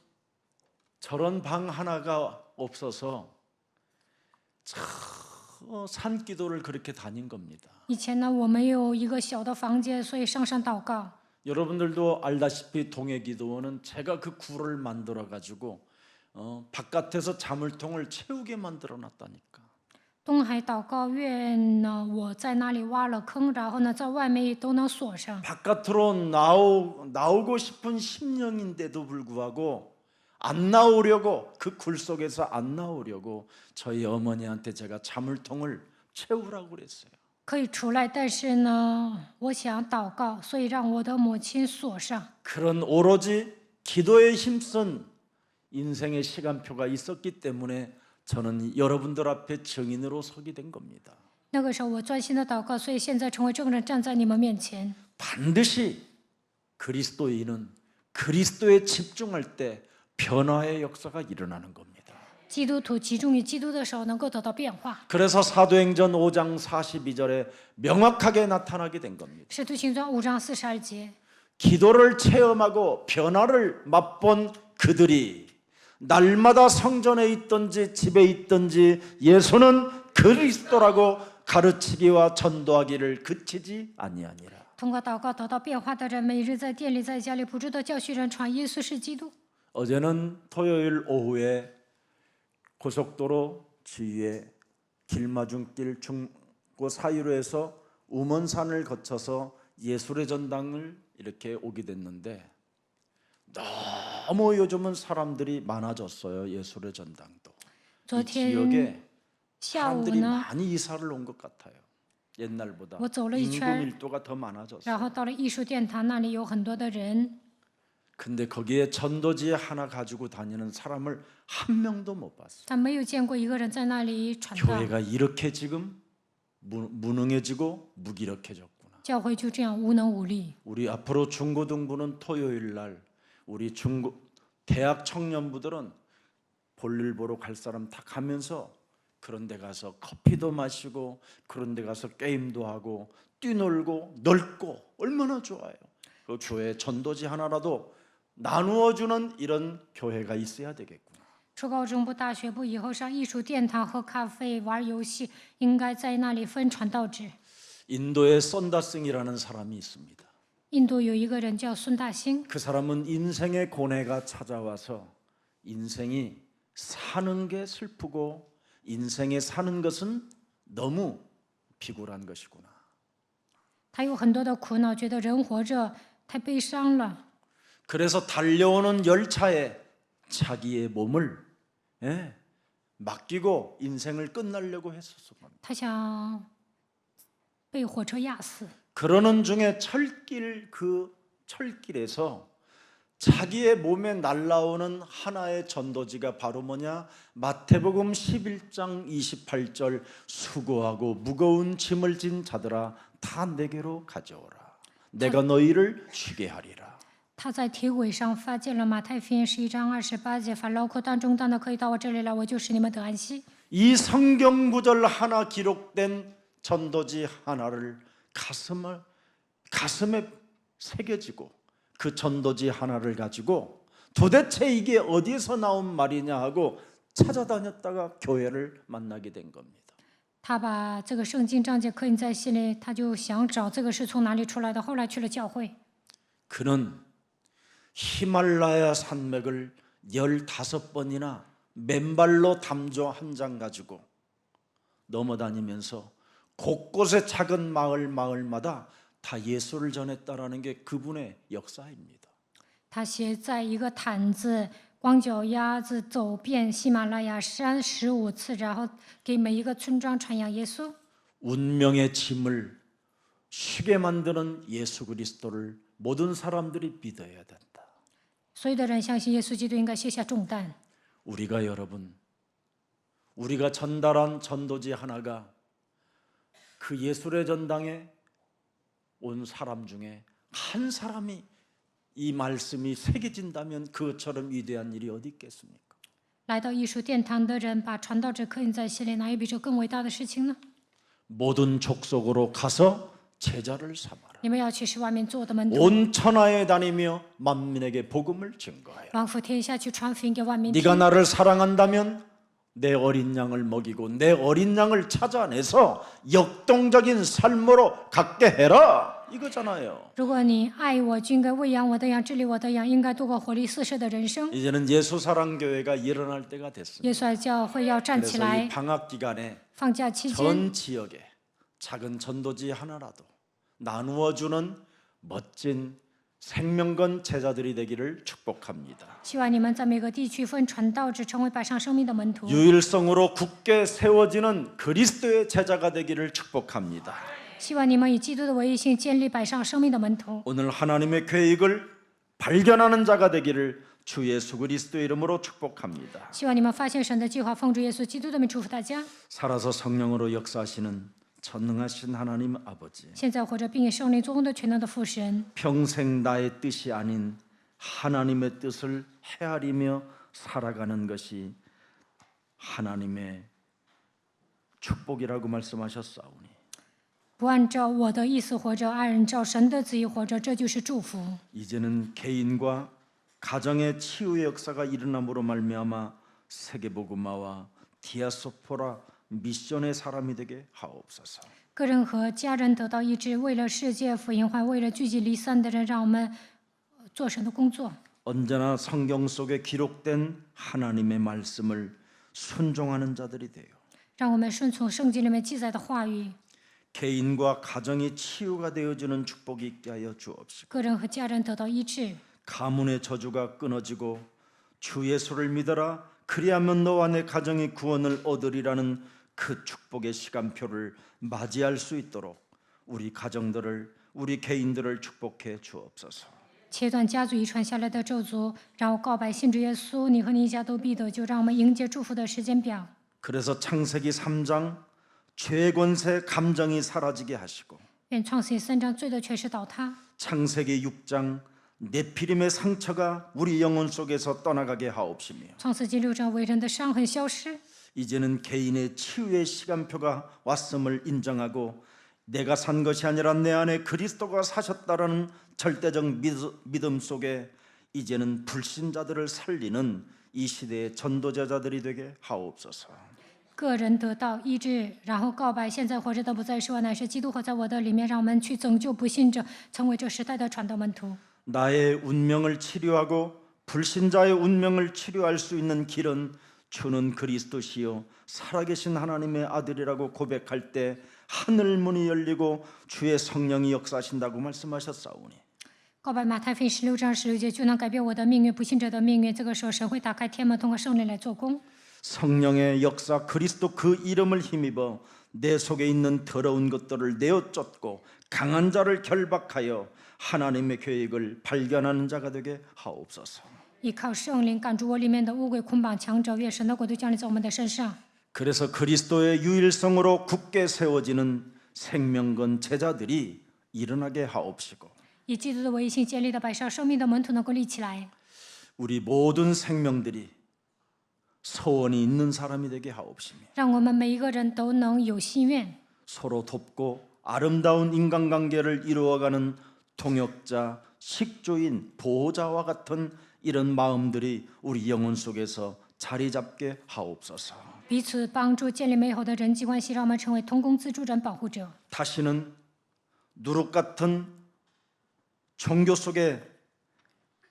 저런 방 하나가 없어서 산기도를 그렇게 다닌 겁니다. 以前呢，我没有一个小的房间，所以上山祷告。 여러분들도 알다시피 동해기도원은 제가 그 굴을 만들어 가지고 바깥에서 자물통을 채우게 만들어 놨다니까. 东海祷告院呢，我在那里挖了坑，然后呢，在外面都能锁上。 바깥으로 나오고 싶은 심령인데도 불구하고 안 나오려고 그 굴 속에서 안 나오려고 저희 어머니한테 제가 자물통을 채우라고 그랬어요. 可以出来，但是呢，我想祷告，所以让我的母亲锁上。 그런 오로지 기도에 힘쓴 인생의 시간표가 있었기 때문에 저는 여러분들 앞에 증인으로 서게 된 겁니다. 那个时候我专心的祷告，所以现在成为证人，站在你们面前。 반드시 그리스도인은 그리스도에 집중할 때 변화의 역사가 일어나는 겁니다. 基督徒集中于基督的时候，能够得到变化。 그래서 사도행전 5장 42절에 명확하게 나타나게 된 겁니다. 使徒行传5章42节， 기도를 체험하고 변화를 맛본 그들이 날마다 성전에 있든지 집에 있든지 예수는 그리스도라고 가르치기와 전도하기를 그치지 아니하니라. 通过祷告得到变化的人，每日在店里、在家里不住的教训人传耶稣是基督。 어제는 토요일 오후에 고속도로 지위에 길마중길 중고 사이로 해서 우먼산을 거쳐서 예술의 전당을 이렇게 오게 됐는데 너무 요즘은 사람들이 많아졌어요. 예술의 전당도. 이 지역에 下午 사람들이 呢， 많이 이사를 온 것 같아요. 옛날보다 我走了一 인구 圈， 밀도가 더 많아졌어요. 然后到了艺术殿堂那里有很多的人， 근데 거기에 전도지 하나 가지고 다니는 사람을 한 명도 못 봤어요. 但没有见过一个人在那里传道， 교회가 이렇게 지금 무능해지고 무기력해졌구나. 教会就这样无能无力。 우리 앞으로 중고등부는 토요일 날 우리 대학 청년부들은 볼일 보러 갈 사람 다 가면서 그런 데 가서 커피도 마시고 그런 데 가서 게임도 하고 뛰놀고 넓고 얼마나 좋아요. 그 교회 전도지 하나라도 나누어주는 이런 교회가 있어야 되겠구나. 初高中部、大学部以后上艺术殿堂、喝咖啡、玩游戏，应该在那里分传道制。 인도에 썬다승이라는 사람이 있습니다. 印度有一个人叫孙大兴， 그 사람은 인생의 고뇌가 찾아와서 인생이 사는 게 슬프고 인생에 사는 것은 너무 비굴한 것이구나. 他有很多的苦恼，觉得人活着太悲伤了， 그래서 달려오는 열차에 자기의 몸을 맡기고 인생을 끝내려고 했었어. 他想被火车压死。 그러는 중에 철길에서 자기의 몸에 날라오는 하나의 전도지가 바로 뭐냐? 마태복음 11장 28절 수고하고 무거운 짐을 진 자들아 다 내게로 가져오라. 내가 너희를 쉬게 하리라. 他在铁轨上发现了马太福音11章28节，凡劳苦担重担的，可以到我这里来，我就使你们得安息。 이 성경 구절 하나 기록된 전도지 하나를 가슴에 새겨지고 그 전도지 하나를 가지고 도대체 이게 어디서 나온 말이냐 하고 찾아다녔다가 교회를 만나게 된 겁니다. 他把这个圣经章节刻印在心里，他就想找这个是从哪里出来的。后来去了教会， 그는 히말라야 산맥을 15번이나 맨발로 담조 한 장 가지고 넘어다니면서 곳곳의 작은 마을마다 다 예수를 전했다라는 게 그분의 역사입니다. 他写在一个毯子，光脚丫子走遍喜马拉雅山15次，然后给每一个村庄传扬耶稣。 운명의 짐을 쉬게 만드는 예수 그리스도를 모든 사람들이 믿어야 된다. 所有的人相信耶稣基督应该卸下重担。 우리가 전달한 전도지 하나가 그 예술의 전당에 온 사람 중에 한 사람이 이 말씀이 새겨진다면 그것처럼 위대한 일이 어디 있겠습니까? 来到艺术殿堂的人，把传道者刻印在心里，哪有比这更伟大的事情呢？ 모든 족속으로 가서 제자를 삼아라. 你们要去使外面做我的门徒， 온 천하에 다니며 만민에게 복음을 증거하여. 往复天下去传福音给万民 네가 听。 나를 사랑한다면 내 어린 양을 먹이고 내 어린 양을 찾아내서 역동적인 삶으로 갖게 해라 이거잖아요. 如果你爱我，就应该喂养我的羊，治理我的羊，应该度过活力四射的人生。 이제는 예수 사랑 교회가 일어날 때가 됐습니다. 耶稣爱教会要站起 그래서 来 이 ， 방학 기간에 放假期间， 전 지역에 작은 전도지 하나라도 나누어 주는 멋진 생명건 제자들이 되기를 축복합니다. 希望你们在每个地区分传道者，成为摆上生命的门徒。 유일성으로 굳게 세워지는 그리스도의 제자가 되기를 축복합니다. 希望你们以基督的唯一性建立摆上生命的门徒。 오늘 하나님의 계획을 발견하는 자가 되기를 주 예수 그리스도의 이름으로 축복합니다. 希望你们发现神的计划，奉主耶稣基督的名祝福大家。 살아서 성령으로 역사하시는 전능하신 하나님 아버지, 现在活着并以圣灵作工的全能的父神， 평생 나의 뜻이 아닌 하나님의 뜻을 헤아리며 살아가는 것이 하나님의 축복이라고 말씀하셨사오니 不按照我的意思活着，按照神的旨意活着，这就是祝福。 이제는 개인과 가정의 치유의 역사가 일어남으로 말미암아 세계복음화와 디아스포라 미션의 사람이 되게 하옵소서. 个人和家人得到医治，为了世界福音化，为了聚集离散的人，让我们做神的工作。 언제나 성경 속에 기록된 하나님의 말씀을 순종하는 자들이 돼요. 让我们顺从圣经里面记载的话语， 개인과 가정이 치유가 되어주는 축복이 있게 하여 주옵시고 个人和家人得到医治， 가문의 저주가 끊어지고 주 예수를 믿어라 그리하면 너와 내 가정이 구원을 얻으리라는 그 축복의 시간표를 맞이할 수 있도록 우리 가정들을 우리 개인들을 축복해 주옵소서. 切断家族遗传下来的咒诅，让我告白信主耶稣，你和你一家都必得救。让我们迎接祝福的时间表。 그래서 창세기 3장 죄의 권세 감정이 사라지게 하시고 愿创世3章罪的权势倒塌， 창세기 6장 네피림의 상처가 우리 영혼 속에서 떠나가게 하옵시며 创世纪6章为人的伤痕消失。 이제는 개인의 치유의 시간표가 왔음을 인정하고 내가 산 것이 아니라 내 안에 그리스도가 사셨다라는 절대적 믿음 속에 이제는 불신자들을 살리는 이 시대의 전도자들이 되게 하옵소서. 个人得到医治，然后告白现在活着的不再是我，乃是基督活在我的里面。让我们去拯救不信者，成为这时代的传道门徒。 나의 운명을 치료하고 불신자의 운명을 치료할 수 있는 길은 주는 그리스도시요 살아계신 하나님의 아들이라고 고백할 때 하늘 문이 열리고 주의 성령이 역사하신다고 말씀하셨사오니 告白马太福音16章16节，就能改变我的命运，不信者的命运。这个时候，神会打开天门，通过圣灵来做工。 성령의 역사 그리스도 그 이름을 힘입어 내 속에 있는 더러운 것들을 내어 쫓고 강한 자를 결박하여 하나님의 계획을 발견하는 자가 되게 하옵소서. 依靠圣灵赶住我里面的污鬼，捆绑强者，愿神的国度降临在我们的身上。 그래서 그리스도의 유일성으로 굳게 세워지는 생명건 제자들이 일어나게 하옵시고 以基督的唯一性建立的百上生命的门徒能够立起来， 우리 모든 생명들이 소원이 있는 사람이 되게 하옵시며 让我们每一个人都能有心愿， 서로 돕고 아름다운 인간관계를 이루어가는 동역자, 식조인, 보호자와 같은 이런 마음들이 우리 영혼 속에서 자리 잡게 하옵소서. 彼此帮助，建立美好的人际关系，让我们成为同工自助人、保护者。 다시는 누룩 같은 종교 속에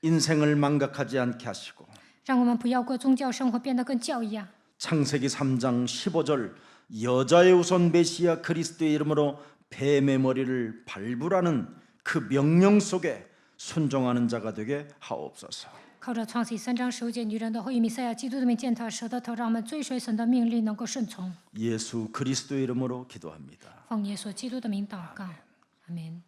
인생을 망각하지 않게 하시고 让我们不要过宗教生活，变得跟教一样。 창세기 3장 15절 여자의 우선 메시아 그리스도의 이름으로 뱀의 머리를 밟으라는 그 명령 속에 순종하는 자가 되게 하옵소서. 靠着创世3章15节，女人的后裔弥赛亚基督的名践踏蛇的头，让我们追随神的命令，能够顺从。 예수 그리스도의 이름으로 기도합니다. 奉耶稣基督的名祷告，阿门。